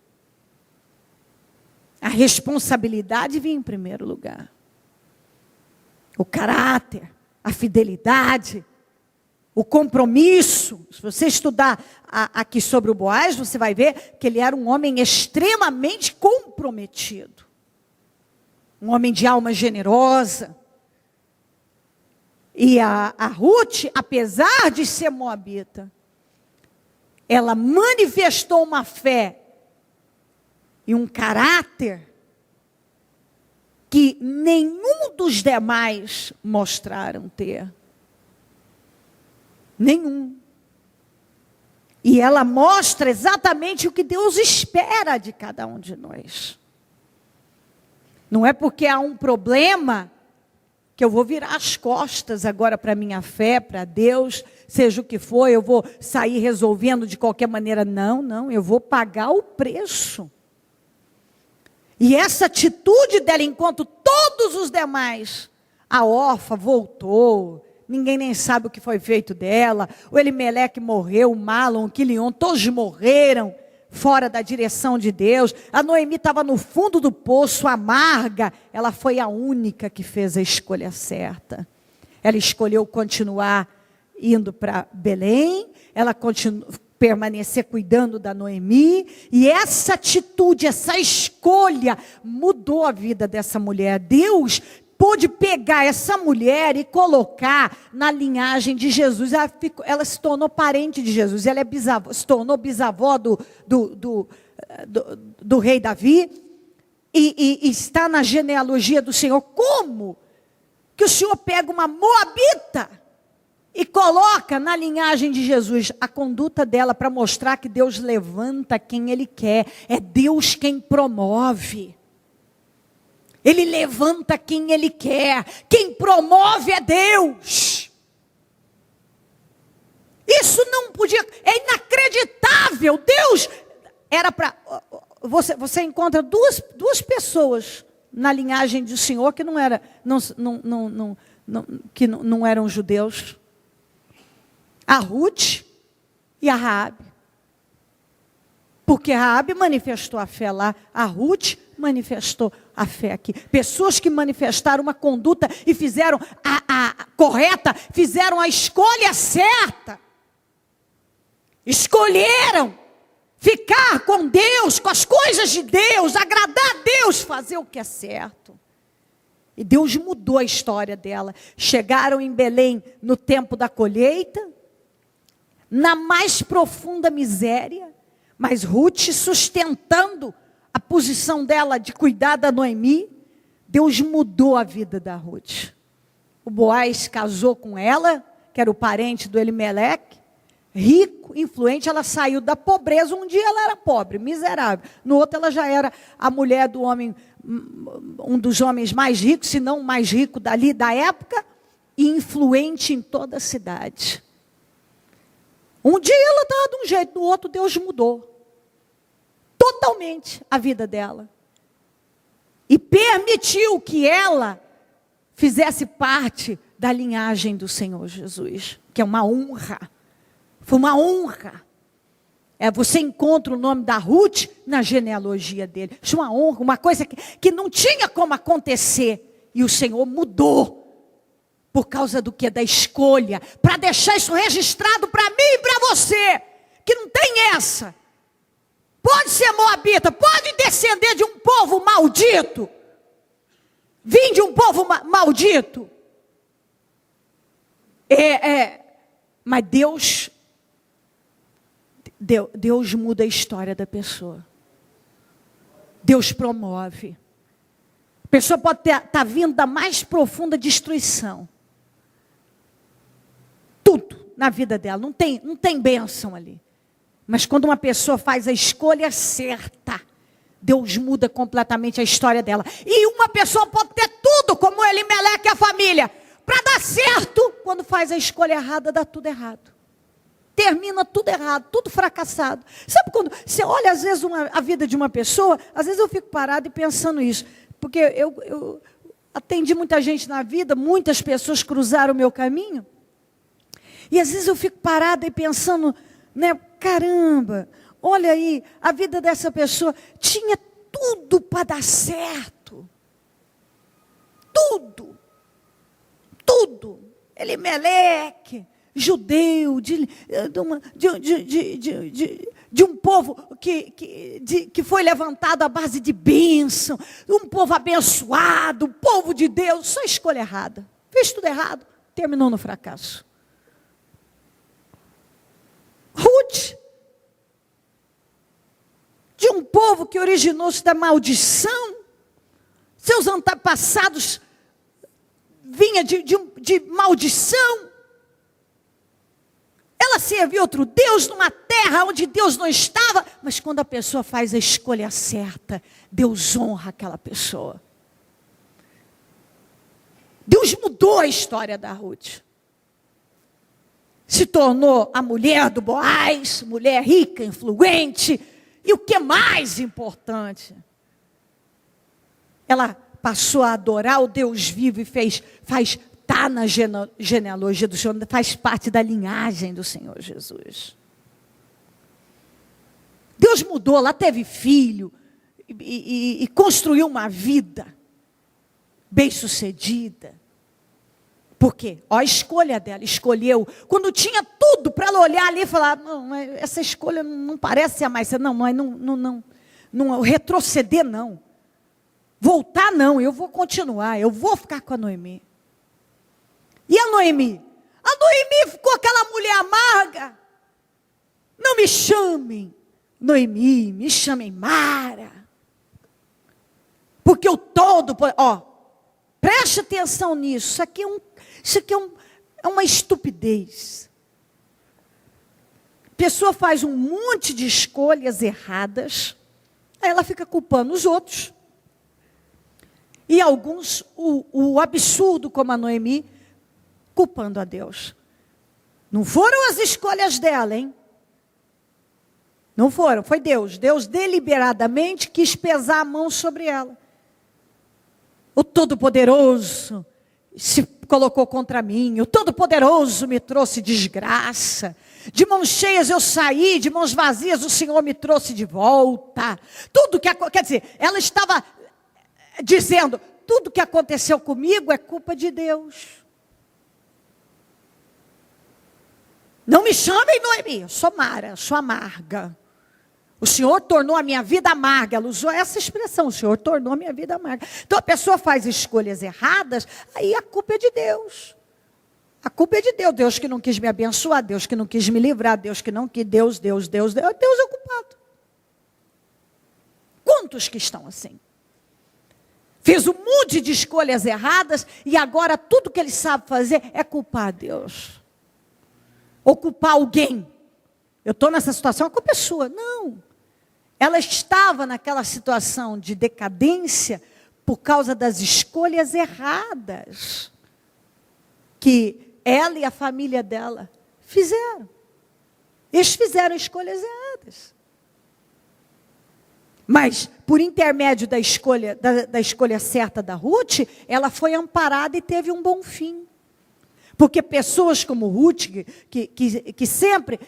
A responsabilidade vinha em primeiro lugar. O caráter, a fidelidade, o compromisso. Se você estudar aqui sobre o Boaz, você vai ver que ele era um homem extremamente comprometido. Um homem de alma generosa. E a Ruth, apesar de ser moabita, ela manifestou uma fé e um caráter que nenhum dos demais mostraram ter. Nenhum. E ela mostra exatamente o que Deus espera de cada um de nós. Não é porque há um problema que eu vou virar as costas agora para a minha fé, para Deus, seja o que for, eu vou sair resolvendo de qualquer maneira. Não, eu vou pagar o preço. E essa atitude dela, enquanto todos os demais, a órfã voltou, ninguém nem sabe o que foi feito dela, o Elimeleque morreu, o Malom, o Quilion, todos morreram fora da direção de Deus. A Noemi estava no fundo do poço, amarga. Ela foi a única que fez a escolha certa. Ela escolheu continuar indo para Belém, ela permanecer cuidando da Noemi, e essa atitude, essa escolha mudou a vida dessa mulher. Deus pôde pegar essa mulher e colocar na linhagem de Jesus. Ela se tornou parente de Jesus, ela se tornou bisavó do rei Davi, e está na genealogia do Senhor. Como que o Senhor pega uma moabita e coloca na linhagem de Jesus? A conduta dela, para mostrar que Deus levanta quem Ele quer. É Deus quem promove. Ele levanta quem Ele quer. Quem promove é Deus. Isso não podia, é inacreditável. Deus era para... Você encontra duas pessoas na linhagem do Senhor que não eram judeus. A Ruth e a Raabe. Porque a Raabe manifestou a fé lá, a Ruth manifestou a fé aqui. Pessoas que manifestaram uma conduta e fizeram a correta, fizeram a escolha certa. Escolheram ficar com Deus, com as coisas de Deus, agradar a Deus, fazer o que é certo. E Deus mudou a história dela. Chegaram em Belém no tempo da colheita, na mais profunda miséria, mas Ruth sustentando a posição dela de cuidar da Noemi. Deus mudou a vida da Ruth. O Boaz casou com ela, que era o parente do Elimeleque, rico, influente. Ela saiu da pobreza. Um dia ela era pobre, miserável. No outro ela já era a mulher do homem, um dos homens mais ricos, se não o mais rico dali da época, e influente em toda a cidade. Um dia ela estava de um jeito, no outro Deus mudou totalmente a vida dela. E permitiu que ela fizesse parte da linhagem do Senhor Jesus, que é uma honra. Foi uma honra. Você encontra o nome da Ruth na genealogia dele. Isso é uma honra, uma coisa que não tinha como acontecer. E o Senhor mudou. Por causa do que? Da escolha. Para deixar isso registrado para mim e para você. Que não tem essa. Pode ser moabita, pode descender de um povo maldito. Vim de um povo maldito. Mas Deus muda a história da pessoa. Deus promove. A pessoa pode estar vindo da mais profunda destruição. Tudo na vida dela. Não tem bênção ali. Mas quando uma pessoa faz a escolha certa, Deus muda completamente a história dela. E uma pessoa pode ter tudo, como Elimeleque e a família, para dar certo. Quando faz a escolha errada, dá tudo errado. Termina tudo errado, tudo fracassado. Sabe quando você olha às vezes a vida de uma pessoa, às vezes eu fico parado e pensando isso. Porque eu atendi muita gente na vida, muitas pessoas cruzaram o meu caminho. E às vezes eu fico parada e pensando, né, caramba, olha aí, a vida dessa pessoa tinha tudo para dar certo. Tudo. Elimeleque, judeu, de um povo que foi levantado à base de bênção, um povo abençoado, um povo de Deus. Só escolha errada, fez tudo errado, terminou no fracasso. Ruth, de um povo que originou-se da maldição, seus antepassados vinha de maldição. Ela servia outro Deus numa terra onde Deus não estava. Mas quando a pessoa faz a escolha certa, Deus honra aquela pessoa. Deus mudou a história da Ruth. Se tornou a mulher do Boaz, mulher rica, influente. E o que é mais importante? Ela passou a adorar o Deus vivo e está na genealogia do Senhor, faz parte da linhagem do Senhor Jesus. Deus mudou, ela teve filho e construiu uma vida bem-sucedida. Por quê? A escolha dela, escolheu. Quando tinha tudo para ela olhar ali e falar, não, essa escolha não parece a mais. Não, retroceder não. Voltar não, eu vou continuar, eu vou ficar com a Noemi. E a Noemi? A Noemi ficou aquela mulher amarga. Não me chamem Noemi, me chamem Mara. Porque o todo, preste atenção nisso. Isso aqui é uma estupidez. A pessoa faz um monte de escolhas erradas, aí ela fica culpando os outros. E alguns, o absurdo como a Noemi, culpando a Deus. Não foram as escolhas dela, hein? Não foram, foi Deus. Deus deliberadamente quis pesar a mão sobre ela. O Todo-Poderoso se colocou contra mim. O Todo-Poderoso me trouxe desgraça. De mãos cheias eu saí, de mãos vazias o Senhor me trouxe de volta. Quer dizer, ela estava dizendo, tudo que aconteceu comigo é culpa de Deus. Não me chamem Noemi, eu sou Mara, sou amarga. O Senhor tornou a minha vida amarga. Ela usou essa expressão, o Senhor tornou a minha vida amarga. Então a pessoa faz escolhas erradas, aí a culpa é de Deus. A culpa é de Deus. Deus que não quis me abençoar, Deus que não quis me livrar, Deus que não quis, Deus é o culpado. Quantos que estão assim? Fez um monte de escolhas erradas e agora tudo que ele sabe fazer é culpar Deus. Ou culpar alguém. Eu estou nessa situação, a culpa é sua. Não. Ela estava naquela situação de decadência por causa das escolhas erradas que ela e a família dela fizeram. Eles fizeram escolhas erradas. Mas, por intermédio da escolha certa da Ruth, ela foi amparada e teve um bom fim. Porque pessoas como Ruth, que sempre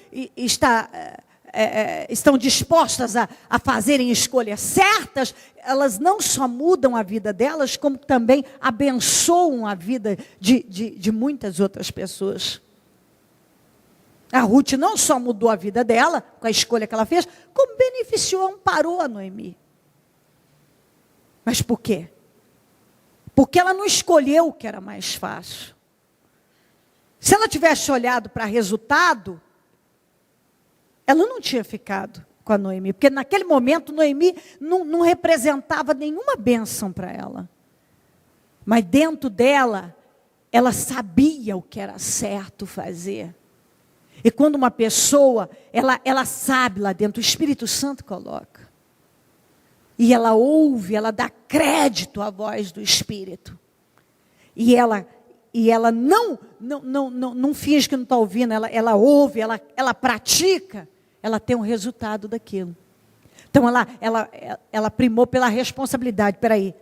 estão dispostas a fazerem escolhas certas, elas não só mudam a vida delas, como também abençoam a vida de muitas outras pessoas. A Ruth não só mudou a vida dela, com a escolha que ela fez, como beneficiou, amparou a Noemi. Mas por quê? Porque ela não escolheu o que era mais fácil. Se ela tivesse olhado para resultado, ela não tinha ficado com a Noemi. Porque naquele momento, Noemi não representava nenhuma bênção para ela. Mas dentro dela, ela sabia o que era certo fazer. E quando uma pessoa, ela sabe lá dentro, o Espírito Santo coloca. E ela ouve, ela dá crédito à voz do Espírito. E ela não finge que não está ouvindo, ela ouve, ela pratica, ela tem um resultado daquilo. Então ela primou pela responsabilidade. Espera aí,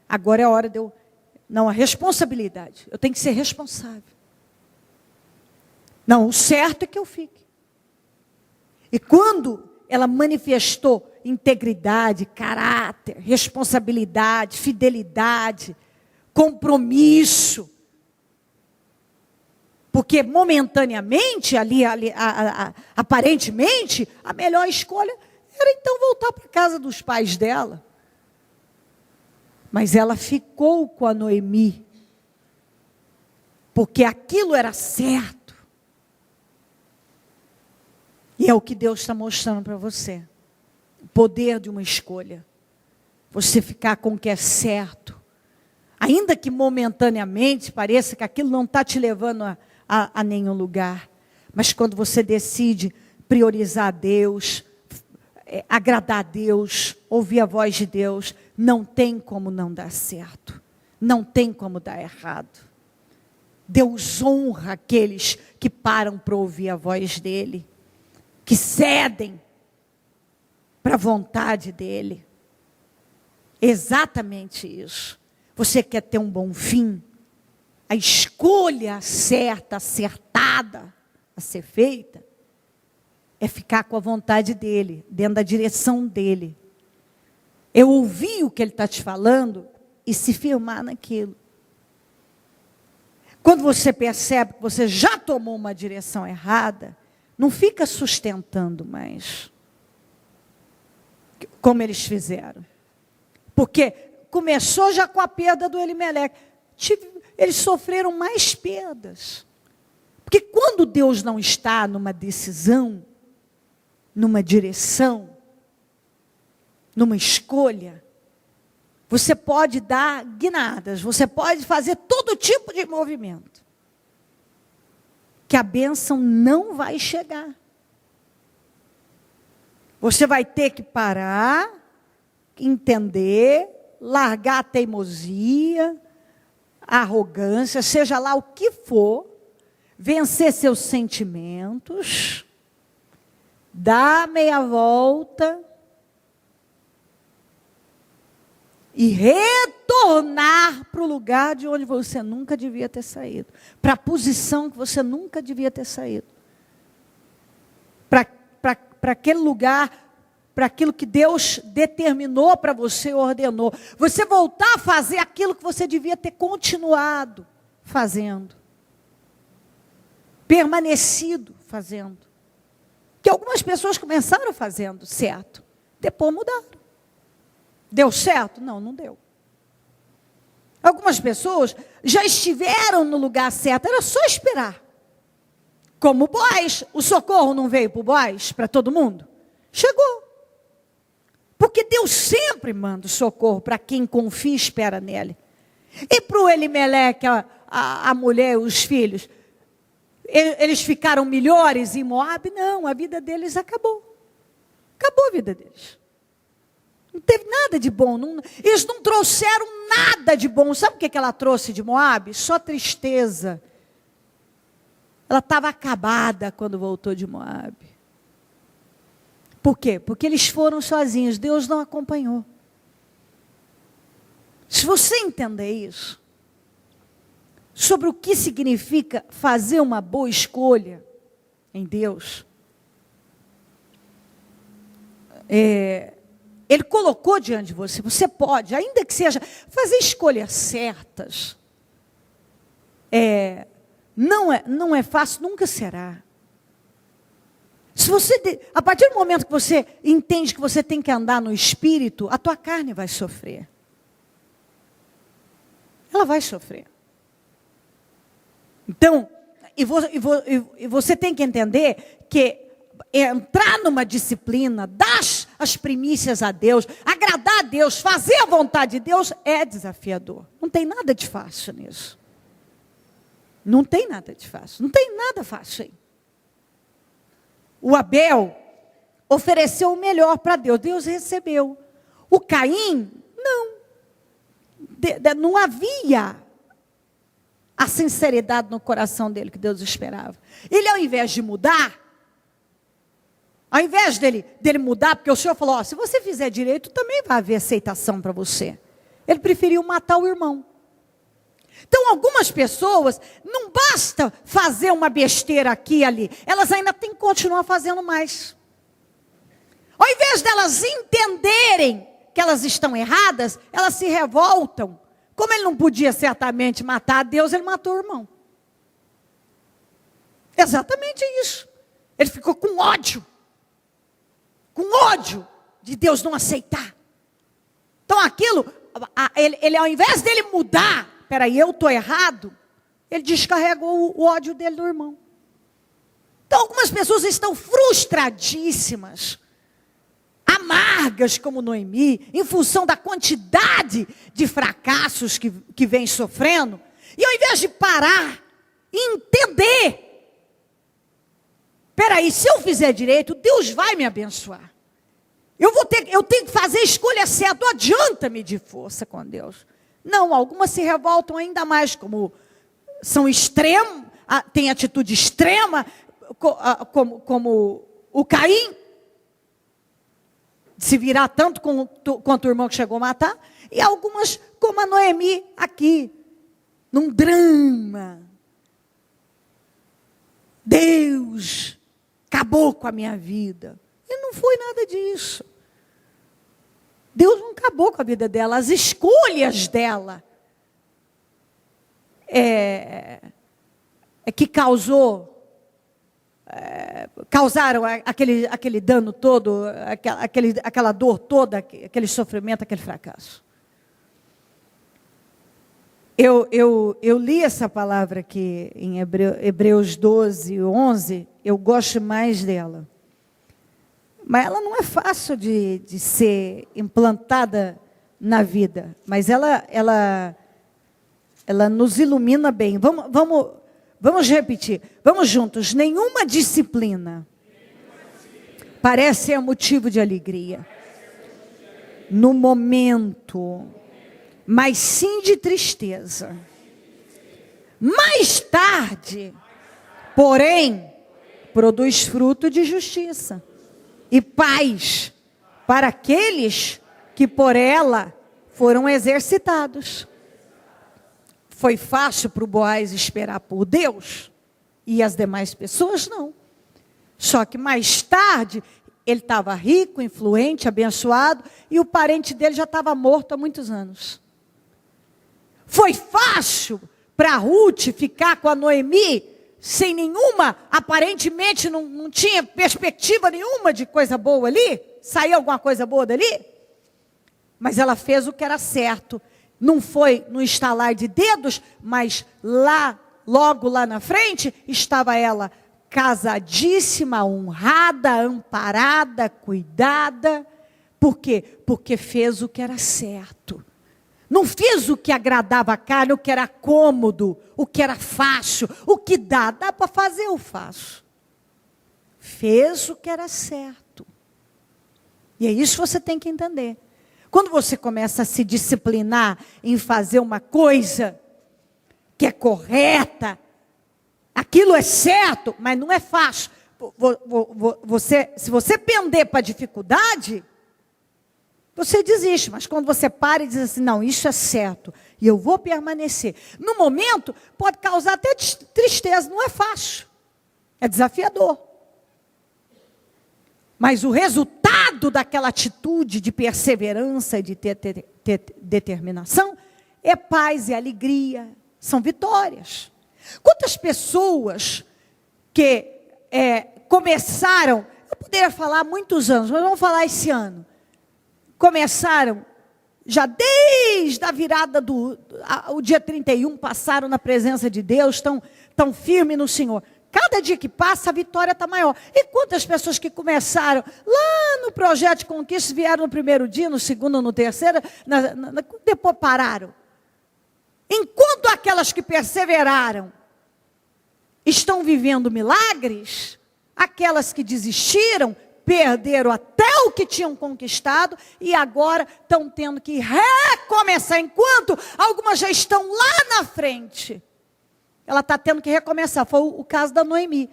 agora é a hora de eu... Não, a responsabilidade, eu tenho que ser responsável. Não, o certo é que eu fique. E quando ela manifestou integridade, caráter, responsabilidade, fidelidade, compromisso, porque momentaneamente, aparentemente, a melhor escolha era então voltar para a casa dos pais dela. Mas ela ficou com a Noemi, porque aquilo era certo. E é o que Deus está mostrando para você. O poder de uma escolha. Você ficar com o que é certo. Ainda que momentaneamente pareça que aquilo não está te levando a nenhum lugar. Mas quando você decide priorizar a Deus, agradar a Deus, ouvir a voz de Deus, não tem como não dar certo. Não tem como dar errado. Deus honra aqueles que param para ouvir a voz dEle. Que cedem para a vontade dEle. Exatamente isso. Você quer ter um bom fim? A escolha certa, acertada a ser feita, é ficar com a vontade dEle, dentro da direção dEle. É ouvir o que Ele está te falando e se firmar naquilo. Quando você percebe que você já tomou uma direção errada, não fica sustentando mais, como eles fizeram. Porque começou já com a perda do Elimeleque. Eles sofreram mais perdas. Porque quando Deus não está numa decisão, numa direção, numa escolha, Você pode dar guinadas, você pode fazer todo tipo de movimento, que a bênção não vai chegar. Você vai ter que parar, entender, largar a teimosia, a arrogância, seja lá o que for, vencer seus sentimentos, dar meia volta e retornar para o lugar de onde você nunca devia ter saído, para a posição que você nunca devia ter saído, para aquele lugar, para aquilo que Deus determinou para você, ordenou. Você voltar a fazer aquilo que você devia ter continuado fazendo, permanecido fazendo. Que algumas pessoas começaram fazendo certo, depois mudaram. Deu certo? Não, não deu. Algumas pessoas já estiveram no lugar certo, era só esperar. Como o Boaz, o socorro não veio para o Boaz, para todo mundo? Chegou. Porque Deus sempre manda o socorro para quem confia e espera nele. E para o Elimeleque, a mulher, os filhos, eles ficaram melhores em Moabe? Não, a vida deles acabou. Acabou a vida deles. Não teve nada de bom. Eles não trouxeram nada de bom. Sabe o que ela trouxe de Moabe? Só tristeza. Ela estava acabada quando voltou de Moabe. Por quê? Porque eles foram sozinhos. Deus não acompanhou. Se você entender isso, sobre o que significa fazer uma boa escolha em Deus, Ele colocou diante de você, você pode, ainda que seja, fazer escolhas certas. Não é fácil, nunca será. Se você, a partir do momento que você entende que você tem que andar no Espírito, a tua carne vai sofrer. Ela vai sofrer. Então, e você tem que entender que entrar numa disciplina, dar as primícias a Deus, agradar a Deus, fazer a vontade de Deus, é desafiador. Não tem nada de fácil nisso. Não tem nada de fácil. Não tem nada fácil aí. O Abel ofereceu o melhor para Deus. Deus recebeu. O Caim, não. Não havia a sinceridade no coração dele que Deus esperava. Ele, ao invés de mudar, ao invés dele mudar, porque o Senhor falou, se você fizer direito, também vai haver aceitação para você. Ele preferiu matar o irmão. Então, algumas pessoas, não basta fazer uma besteira aqui e ali, elas ainda têm que continuar fazendo mais. Ao invés delas entenderem que elas estão erradas, elas se revoltam. Como ele não podia certamente matar a Deus, ele matou o irmão. Exatamente isso. Ele ficou com ódio de Deus não aceitar. Então aquilo, ele ao invés dele mudar, peraí, eu estou errado, ele descarregou o ódio dele do irmão. Então algumas pessoas estão frustradíssimas, amargas como Noemi, em função da quantidade de fracassos que vem sofrendo, e ao invés de parar e entender, peraí, se eu fizer direito, Deus vai me abençoar. Eu tenho que fazer a escolha certa, não adianta medir força com Deus. Não, algumas se revoltam ainda mais, como são extremos, têm atitude extrema, como o Caim, se virar tanto quanto o irmão que chegou a matar, e algumas, como a Noemi, aqui, num drama. Deus acabou com a minha vida. E não foi nada disso. Deus não acabou com a vida dela, as escolhas dela que causaram aquele dano todo, aquela dor toda, aquele sofrimento, aquele fracasso. Eu li essa palavra aqui em Hebreus 12, 11, eu gosto mais dela. Mas ela não é fácil de ser implantada na vida, mas ela nos ilumina bem. Vamos repetir. Vamos juntos. Nenhuma disciplina parece ser motivo de alegria no momento, mas sim de tristeza. Mais tarde, porém, produz fruto de justiça e paz para aqueles que por ela foram exercitados. Foi fácil para o Boaz esperar por Deus e as demais pessoas não. Só que mais tarde, ele estava rico, influente, abençoado, e o parente dele já estava morto há muitos anos. Foi fácil para Ruth ficar com a Noemi, sem nenhuma, aparentemente não tinha perspectiva nenhuma de coisa boa ali, saiu alguma coisa boa dali, mas ela fez o que era certo, não foi no estalar de dedos, mas logo lá na frente, estava ela casadíssima, honrada, amparada, cuidada. Por quê? Porque fez o que era certo. Não fez o que agradava a carne, o que era cômodo, o que era fácil, o que dá para fazer, eu faço. Fez o que era certo. E é isso que você tem que entender. Quando você começa a se disciplinar em fazer uma coisa que é correta, aquilo é certo, mas não é fácil. Se você pender para a dificuldade, você desiste, mas quando você para e diz assim, não, isso é certo, e eu vou permanecer. No momento, pode causar até tristeza, não é fácil, é desafiador. Mas o resultado daquela atitude de perseverança e de ter determinação é paz e alegria, são vitórias. Quantas pessoas que começaram, eu poderia falar há muitos anos, mas vamos falar esse ano, começaram, já desde a virada o dia 31, passaram na presença de Deus, estão firmes no Senhor. Cada dia que passa, a vitória está maior. E quantas pessoas que começaram lá no projeto de conquista, vieram no primeiro dia, no segundo, no terceiro, depois pararam. Enquanto aquelas que perseveraram estão vivendo milagres, aquelas que desistiram, perderam até o que tinham conquistado e agora estão tendo que recomeçar, enquanto algumas já estão lá na frente. Ela está tendo que recomeçar, foi o caso da Noemi.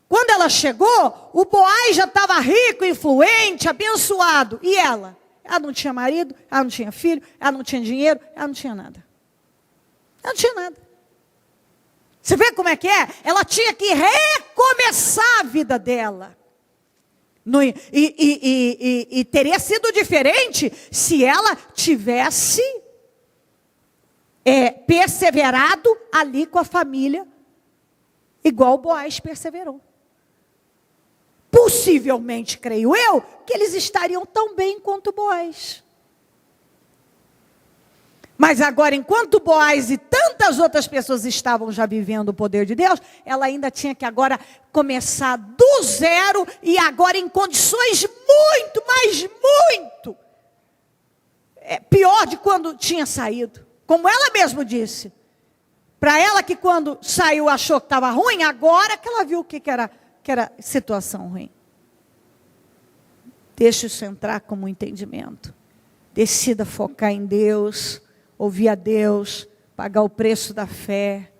Quando ela chegou, o Boaz já estava rico, influente, abençoado. E ela? Ela não tinha marido, ela não tinha filho, ela não tinha dinheiro, ela não tinha nada. Ela não tinha nada. Você vê como é que é? Ela tinha que recomeçar a vida dela. E teria sido diferente se ela tivesse perseverado ali com a família, igual o Boaz perseverou. Possivelmente, creio eu, que eles estariam tão bem quanto o Boaz. Mas agora, enquanto o Boaz e tantas outras pessoas estavam já vivendo o poder de Deus, ela ainda tinha que agora começar do zero e agora em condições muito, mas muito pior de quando tinha saído. Como ela mesma disse, para ela que quando saiu achou que estava ruim, agora que ela viu que era situação ruim. Deixa isso entrar como entendimento. Decida focar em Deus, ouvir a Deus, pagar o preço da fé,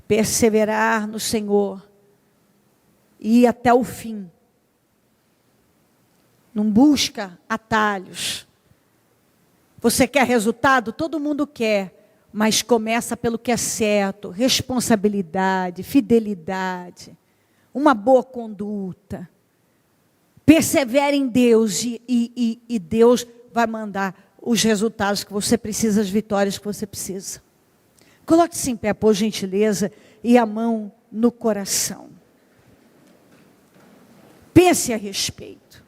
perseverar no Senhor e ir até o fim. Não busca atalhos. Você quer resultado? Todo mundo quer, mas começa pelo que é certo, responsabilidade, fidelidade, uma boa conduta. Persevere em Deus e Deus vai mandar os resultados que você precisa, as vitórias que você precisa. Coloque-se em pé, por gentileza, e a mão no coração. Pense a respeito.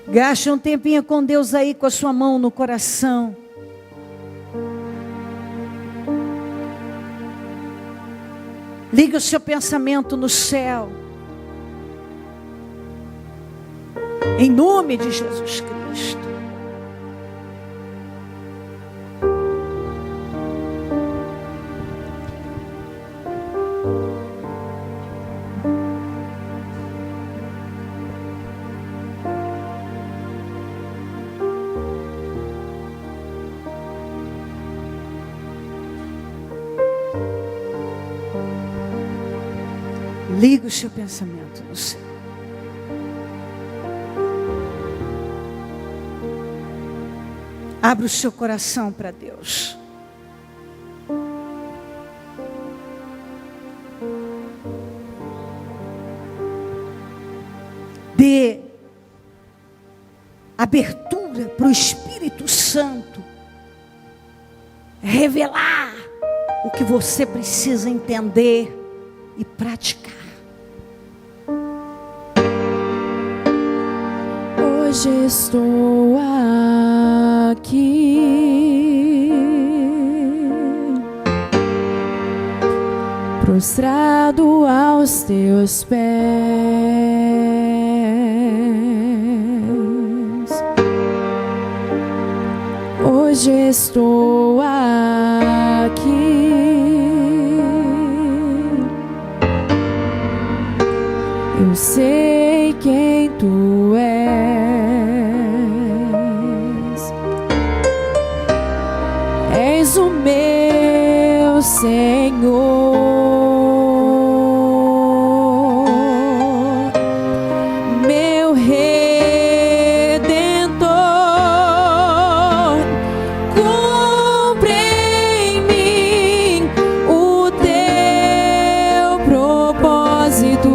Gaste um tempinho com Deus aí, com a sua mão no coração. Ligue o seu pensamento no céu. Em nome de Jesus Cristo. Liga o seu pensamento no céu. Abra o seu coração para Deus. Dê abertura para o Espírito Santo revelar o que você precisa entender e praticar. Hoje estou aqui, prostrado aos teus pés. Hoje estou aqui, eu sei quem tu és. És o meu Senhor, meu Redentor. Cumpre em mim o teu propósito.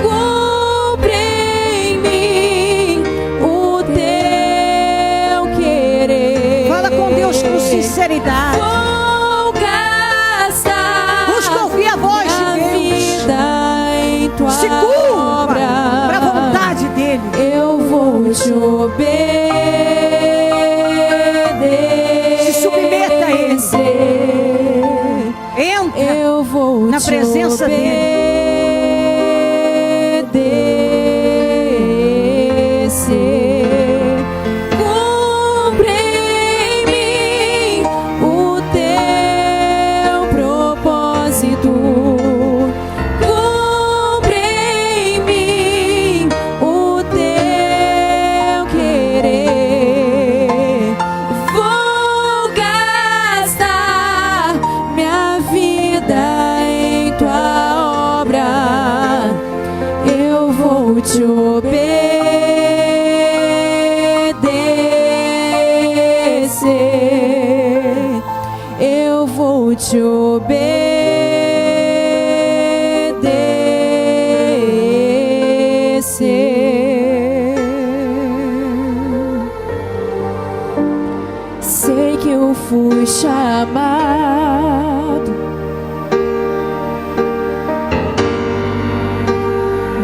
Cumpre em mim o teu querer. Fala com Deus com sinceridade. Busca ouvir a voz de Deus. Se curva para a vontade dEle. Eu vou te obedecer. Se submeta a Ele. Entra Eu vou na presença dEle. Cumpre em mim o teu propósito. Cumpre em mim o teu querer. Vou gastar minha vida em tua obra. Eu vou te obedecer. Eu vou te obedecer. Sei que eu fui chamado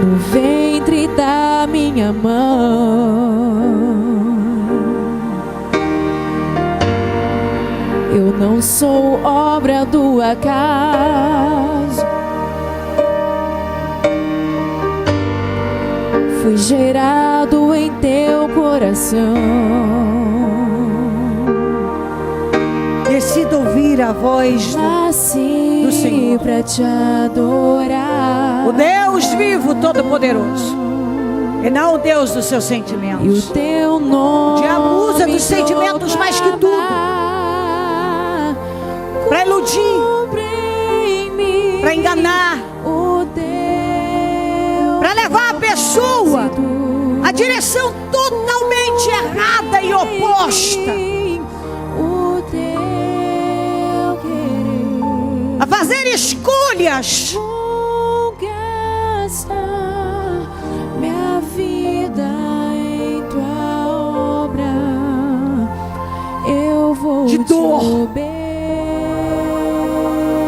no ventre da minha mãe. Eu não sou obra do acaso. Fui gerado em teu coração. Decida ouvir a voz do Nasci Senhor. pra te adorar. o Deus vivo, todo-poderoso. E não o Deus dos seus E o sentimentos. teu nome O diabo usa dos sentimentos mais que tudo. Para iludir, para enganar, para levar a pessoa a direção totalmente errada e oposta, a fazer escolhas Vou gastar minha vida em tua obra. Eu vou De te dor,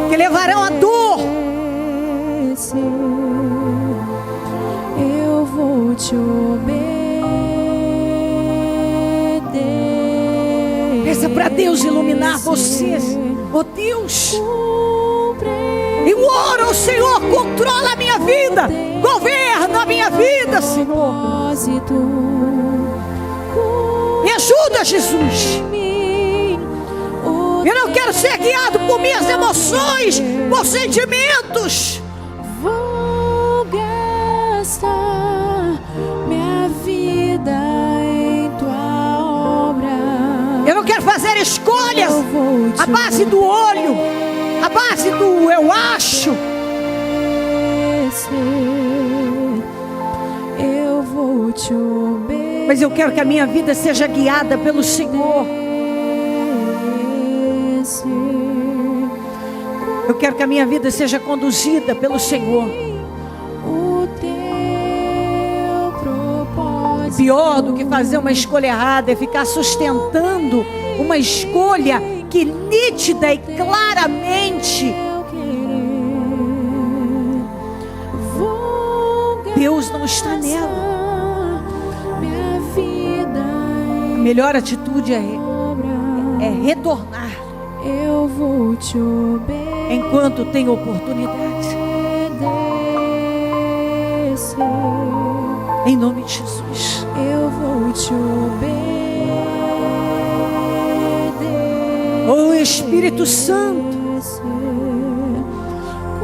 que levarão a dor. obedecer. Eu vou te obedecer. Peça para Deus iluminar você. Oh Deus, eu oro ao Senhor, controla a minha vida, governa a minha vida, Senhor. Me ajuda, Jesus. Eu não quero ser guiado por minhas emoções, por sentimentos. Vou gastar minha vida em tua obra. Eu não quero fazer escolhas Eu vou te à base do olho, à base do eu acho. vou te obedecer. Mas eu quero que a minha vida seja guiada pelo Senhor. Eu quero que a minha vida seja conduzida pelo Senhor. O teu propósito. Pior do que fazer uma escolha errada é ficar sustentando uma escolha que nítida e claramente Deus não está nela. A melhor atitude é retornar Eu vou te obedecer. enquanto tem oportunidade. Em nome de Jesus. Eu vou te obedecer. Oh Espírito Santo,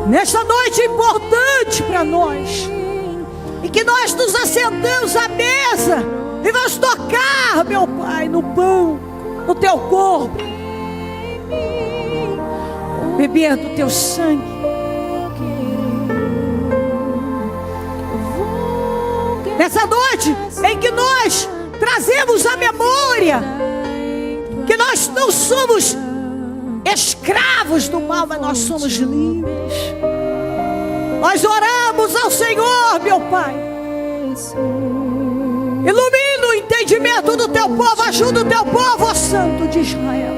nesta noite importante para nós, e que nós nos assentamos à mesa e vamos tocar, meu Pai, no pão, no teu corpo, beber do teu sangue. Nessa noite em que nós trazemos à memória que nós não somos escravos do mal, mas nós somos livres. Nós oramos ao Senhor, meu Pai. Ilumina o entendimento do teu povo, ajuda o teu povo, ó Santo de Israel.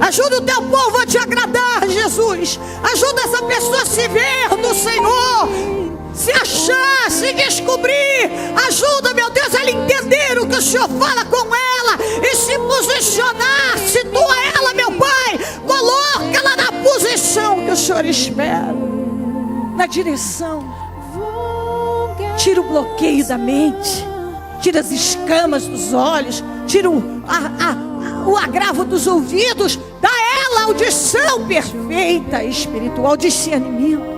Ajuda o teu povo a te agradar, Jesus. Ajuda essa pessoa a se ver no Senhor, se achar, se descobrir. Ajuda, meu Deus, ela entender o que o Senhor fala com ela e se posicionar. Situa ela, meu Pai, coloca ela na posição que o Senhor espera, na direção. Tira o bloqueio da mente, tira as escamas dos olhos, tira o agravo dos ouvidos, dá a ela audição perfeita, espiritual, discernimento.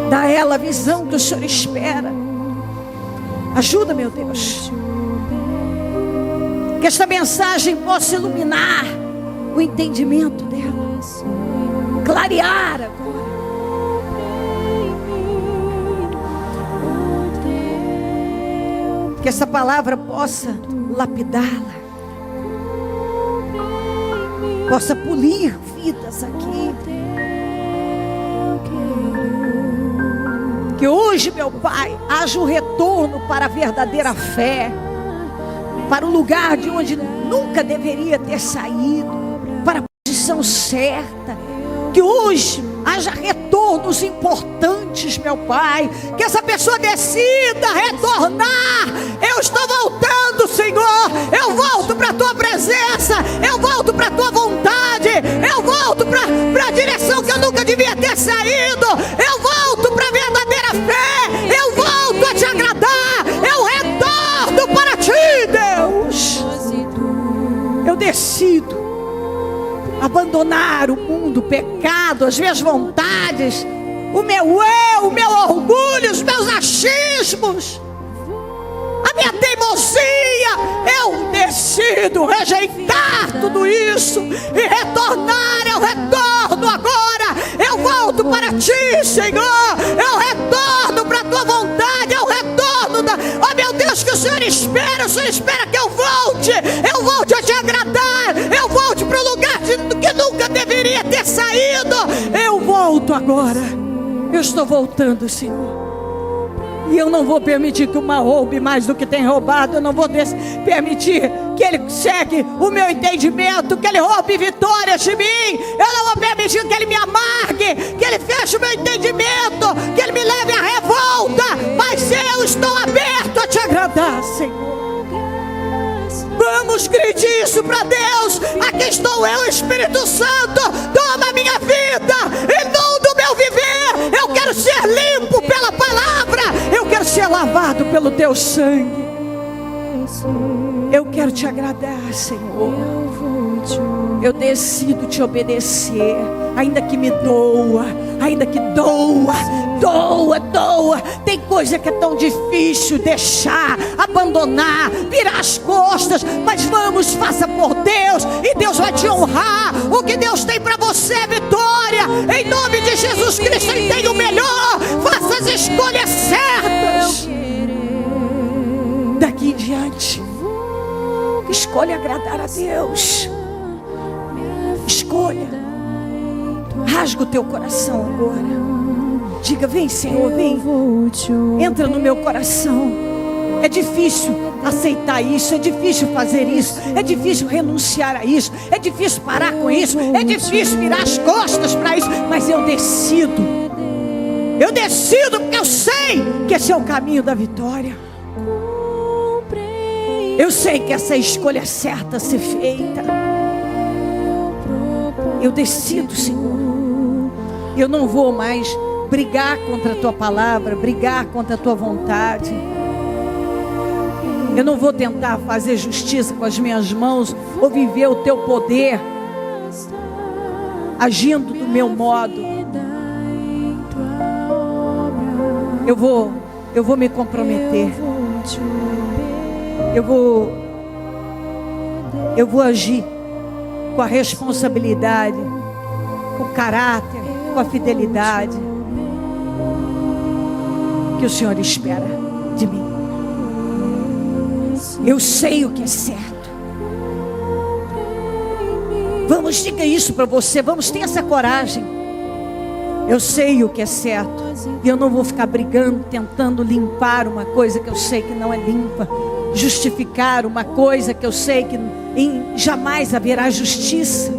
Dá a ela a visão que o Senhor espera. Ajuda, meu Deus, que esta mensagem possa iluminar o entendimento dela, clarear agora. Que essa palavra possa lapidá-la, possa polir vidas aqui. Que hoje, meu Pai, haja um retorno para a verdadeira fé, para o lugar de onde nunca deveria ter saído, para a posição certa. Que hoje haja retornos importantes, meu Pai. Que essa pessoa decida retornar. Eu estou voltando, Senhor. Eu volto para a tua presença. Eu volto para a tua vontade. Eu volto para a direção que eu nunca devia ter saído. Eu volto para a verdadeira fé. Eu volto a te agradar. Eu retorno para ti, Deus. Eu decido abandonar o mundo, o pecado, as minhas vontades, o meu eu, o meu orgulho, os meus achismos, a minha teimosia. Eu decido rejeitar tudo isso e retornar. Eu retorno agora. Eu volto para ti, Senhor. Eu retorno para a tua vontade. Eu retorno oh meu Deus, que o Senhor espera. O Senhor espera que eu volte a te agradar. Eu volte para o lugar que nunca deveria ter saído. Eu volto agora. Eu estou voltando, Senhor. E eu não vou permitir que o mal roube mais do que tem roubado. Eu não vou permitir que ele cegue o meu entendimento, que ele roube vitórias de mim. Eu não vou permitir que ele me amargue, que ele feche o meu entendimento, que ele me leve à revolta. Mas eu estou aberto a te agradar, Senhor. Vamos gritar isso para Deus. Aqui estou eu, Espírito Santo. Toma a minha vida, inunda o meu viver. Eu quero ser limpo pela palavra. Eu quero ser lavado pelo teu sangue. Eu quero te agradar, Senhor. Eu decido te obedecer, ainda que me doa, ainda que doa. Tem coisa que é tão difícil deixar, abandonar, virar as costas, mas vamos, faça por Deus, e Deus vai te honrar. O que Deus tem para você é vitória, em nome de Jesus Cristo. Ele tem o melhor, faça as escolhas certas. Daqui em diante, escolha agradar a Deus. Escolha, rasga o teu coração agora. Diga: vem, Senhor, vem, entra no meu coração. É difícil aceitar isso, é difícil fazer isso, é difícil renunciar a isso, é difícil parar com isso, é difícil virar as costas para isso, mas eu decido porque eu sei que esse é o caminho da vitória. Eu sei que essa escolha é certa a ser feita. Eu decido, Senhor. Eu não vou mais brigar contra a tua palavra, brigar contra a tua vontade. Eu não vou tentar fazer justiça com as minhas mãos ou viver o teu poder agindo do meu modo. Eu vou me comprometer. Eu vou agir com a responsabilidade, com o caráter, com a fidelidade que o Senhor espera de mim. Eu sei o que é certo. Vamos, diga isso para você. Vamos, ter essa coragem. Eu sei o que é certo, e eu não vou ficar brigando, tentando limpar uma coisa que eu sei que não é limpa, justificar uma coisa que eu sei que jamais haverá justiça,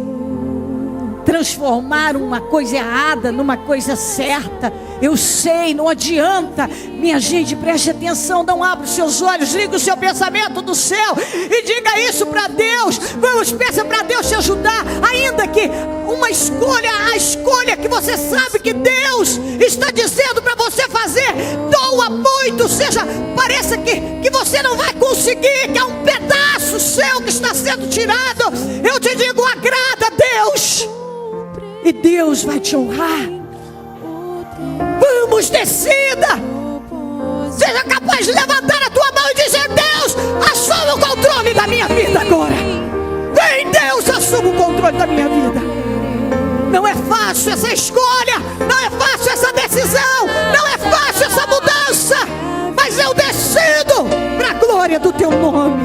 transformar uma coisa errada numa coisa certa. Eu sei, não adianta. Minha gente, preste atenção, não abra os seus olhos, liga o seu pensamento do céu e diga isso para Deus. Vamos, peça para Deus te ajudar, ainda que uma escolha, a escolha que você sabe que Deus está dizendo para você fazer, doa muito, seja, pareça que você não vai conseguir, que é um pedaço seu que está sendo tirado. Eu te digo, agrada a Deus, e Deus vai te honrar. Vamos, decida. Seja capaz de levantar a tua mão e dizer: Deus, assuma o controle da minha vida agora. Vem, Deus, assuma o controle da minha vida. Não é fácil essa escolha, não é fácil essa decisão, não é fácil essa mudança, mas eu decido para a glória do teu nome.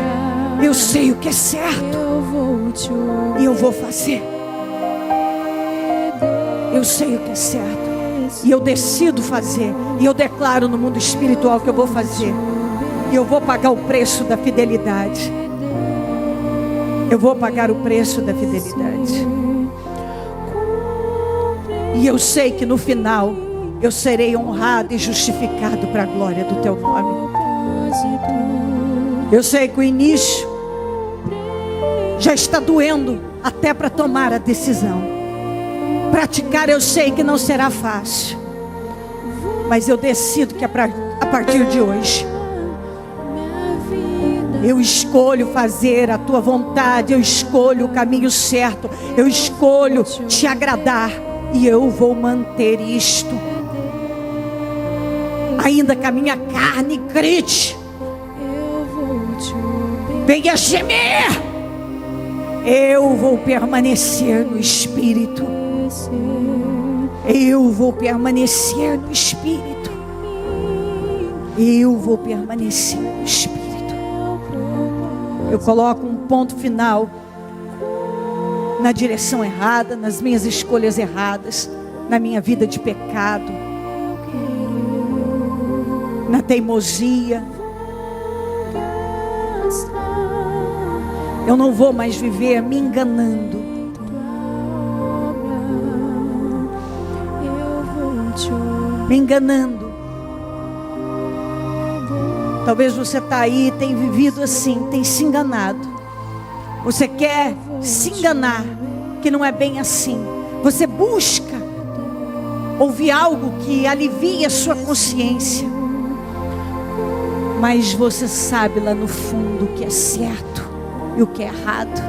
Eu sei o que é certo e eu vou fazer. Eu sei o que é certo e eu decido fazer, e eu declaro no mundo espiritual que eu vou fazer, e eu vou pagar o preço da fidelidade. Eu vou pagar o preço da fidelidade, e eu sei que no final eu serei honrado e justificado para a glória do teu nome. Eu sei que o início já está doendo até para tomar a decisão. Praticar eu sei que não será fácil, mas eu decido que a partir de hoje eu escolho fazer a tua vontade, eu escolho o caminho certo, eu escolho te agradar, e eu vou manter isto, ainda que a minha carne grite, venha gemer, eu vou permanecer no Espírito. Eu vou permanecer no Espírito. Eu vou permanecer no Espírito. Eu coloco um ponto final na direção errada, nas minhas escolhas erradas, na minha vida de pecado, na teimosia. Eu não vou mais viver me enganando. Me enganando. Talvez você está aí, tem vivido assim, tem se enganado. Você quer se enganar, que não é bem assim. Você busca ouvir algo que alivie a sua consciência, mas você sabe lá no fundo o que é certo e o que é errado.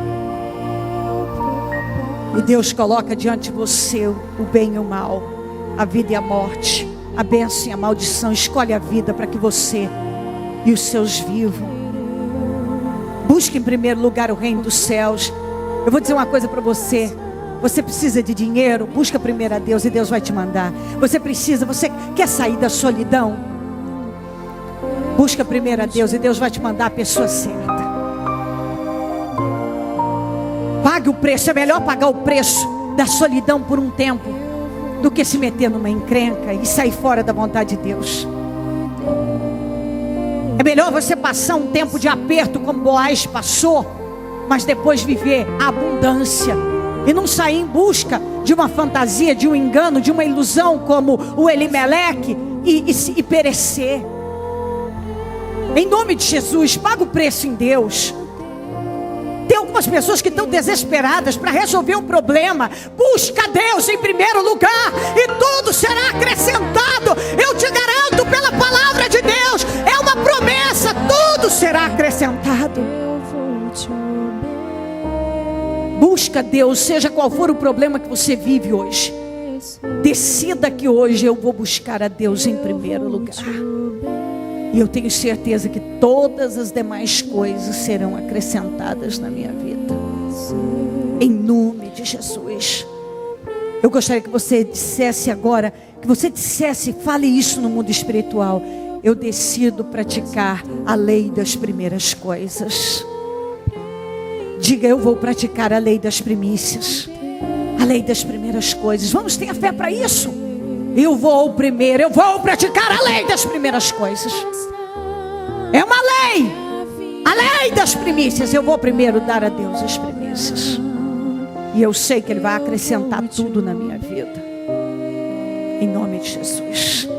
E Deus coloca diante de você o bem e o mal, a vida e a morte, a bênção e a maldição. Escolhe a vida para que você e os seus vivam. Busque em primeiro lugar o reino dos céus. Eu vou dizer uma coisa para você. Você precisa de dinheiro? Busca primeiro a Deus e Deus vai te mandar. Você quer sair da solidão? Busca primeiro a Deus e Deus vai te mandar a pessoa certa. Pague o preço. É melhor pagar o preço da solidão por um tempo do que se meter numa encrenca e sair fora da vontade de Deus. É melhor você passar um tempo de aperto como Boaz passou, mas depois viver a abundância e não sair em busca de uma fantasia, de um engano, de uma ilusão como o Elimeleque e perecer. Em nome de Jesus, paga o preço em Deus. Tem algumas pessoas que estão desesperadas para resolver um problema. Busca Deus em primeiro lugar e tudo será acrescentado. Eu te garanto pela palavra de Deus, é uma promessa, tudo será acrescentado. Busca Deus, seja qual for o problema que você vive hoje. Decida que hoje eu vou buscar a Deus em primeiro lugar. E eu tenho certeza que todas as demais coisas serão acrescentadas na minha vida. Em nome de Jesus. Eu gostaria que você dissesse agora, fale isso no mundo espiritual. Eu decido praticar a lei das primeiras coisas. Diga, eu vou praticar a lei das primícias. A lei das primeiras coisas. Vamos, tenha fé para isso. Eu vou praticar a lei das primeiras coisas. É uma lei. A lei das primícias. Eu vou primeiro dar a Deus as primícias. E eu sei que Ele vai acrescentar tudo na minha vida. Em nome de Jesus.